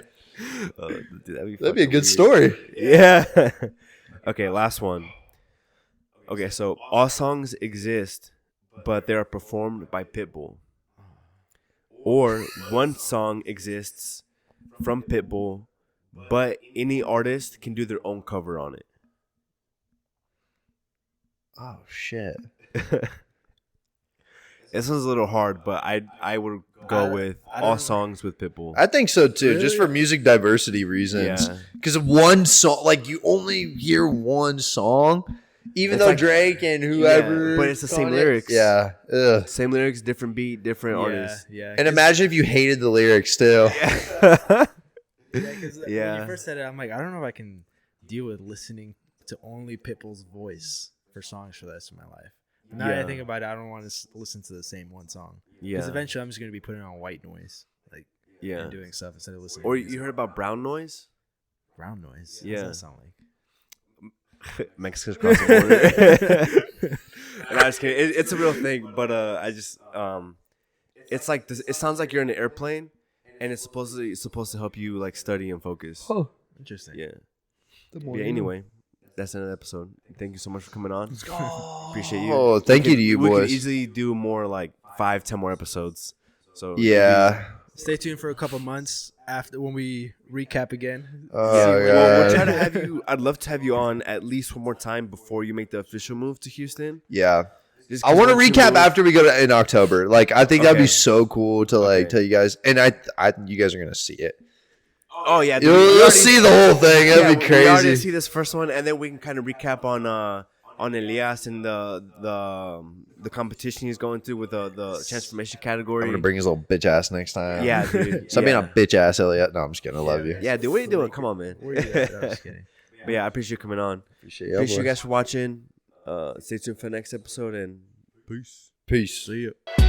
Dude, That'd be a fucking good weird. story. Yeah. Okay, last one. Okay, so all songs exist, but they are performed by Pitbull. Or one song exists from Pitbull, but any artist can do their own cover on it. Oh shit. This one's a little hard, but I would go with all songs with Pitbull. I think so too, just for music diversity reasons. Yeah. Because one song, like you only hear one song, even It's though like- Drake and whoever, Yeah, but it's the same on it- lyrics. Yeah. Ugh. Same lyrics, different beat, different artists. Yeah. And imagine if you hated the lyrics still. Because when Yeah. you first said it, I'm like, I don't know if I can deal with listening to only Pitbull's voice for songs for the rest of my life. Now that I think about it, I don't want to listen to the same one song. Yeah. Because eventually I'm just going to be putting on white noise. Like, and doing stuff instead of listening Or to music. you heard about brown noise? Brown noise? Yeah. What does that sound like? Mexicans cross the border. No, I'm just kidding. It's a real thing, but I just it's like this, it sounds like you're in an airplane, and it's supposed to help you like study and focus. Oh, interesting. Yeah. Yeah. Anyway, that's another episode. Thank you so much for coming on. Appreciate you. Oh, thank you to you, we boys. could easily do more like 5-10 more episodes. So Yeah. Stay tuned for a couple months after when we recap again. We'll try to have you. I'd love to have you on at least one more time before you make the official move to Houston. Yeah. Just I want to once you recap move- after we go in October. Like, I think that'd be Okay. so cool to like Okay. tell you guys, and you guys are gonna see it. Oh yeah, dude, You'll see the whole thing. That'd be We already crazy. see this first one, and then we can kind of recap on Elias and the competition he's going through with the transformation category. I'm gonna bring his little bitch ass next time. Yeah, dude. Stop being yeah. a bitch ass, Elliot. No, I'm just kidding. I love you. Yeah, dude. What are you doing? Come on, man. Where are you at? No, just kidding. But yeah, I appreciate you coming on. Appreciate Appreciate you guys for watching. Stay tuned for the next episode, and Peace. See ya.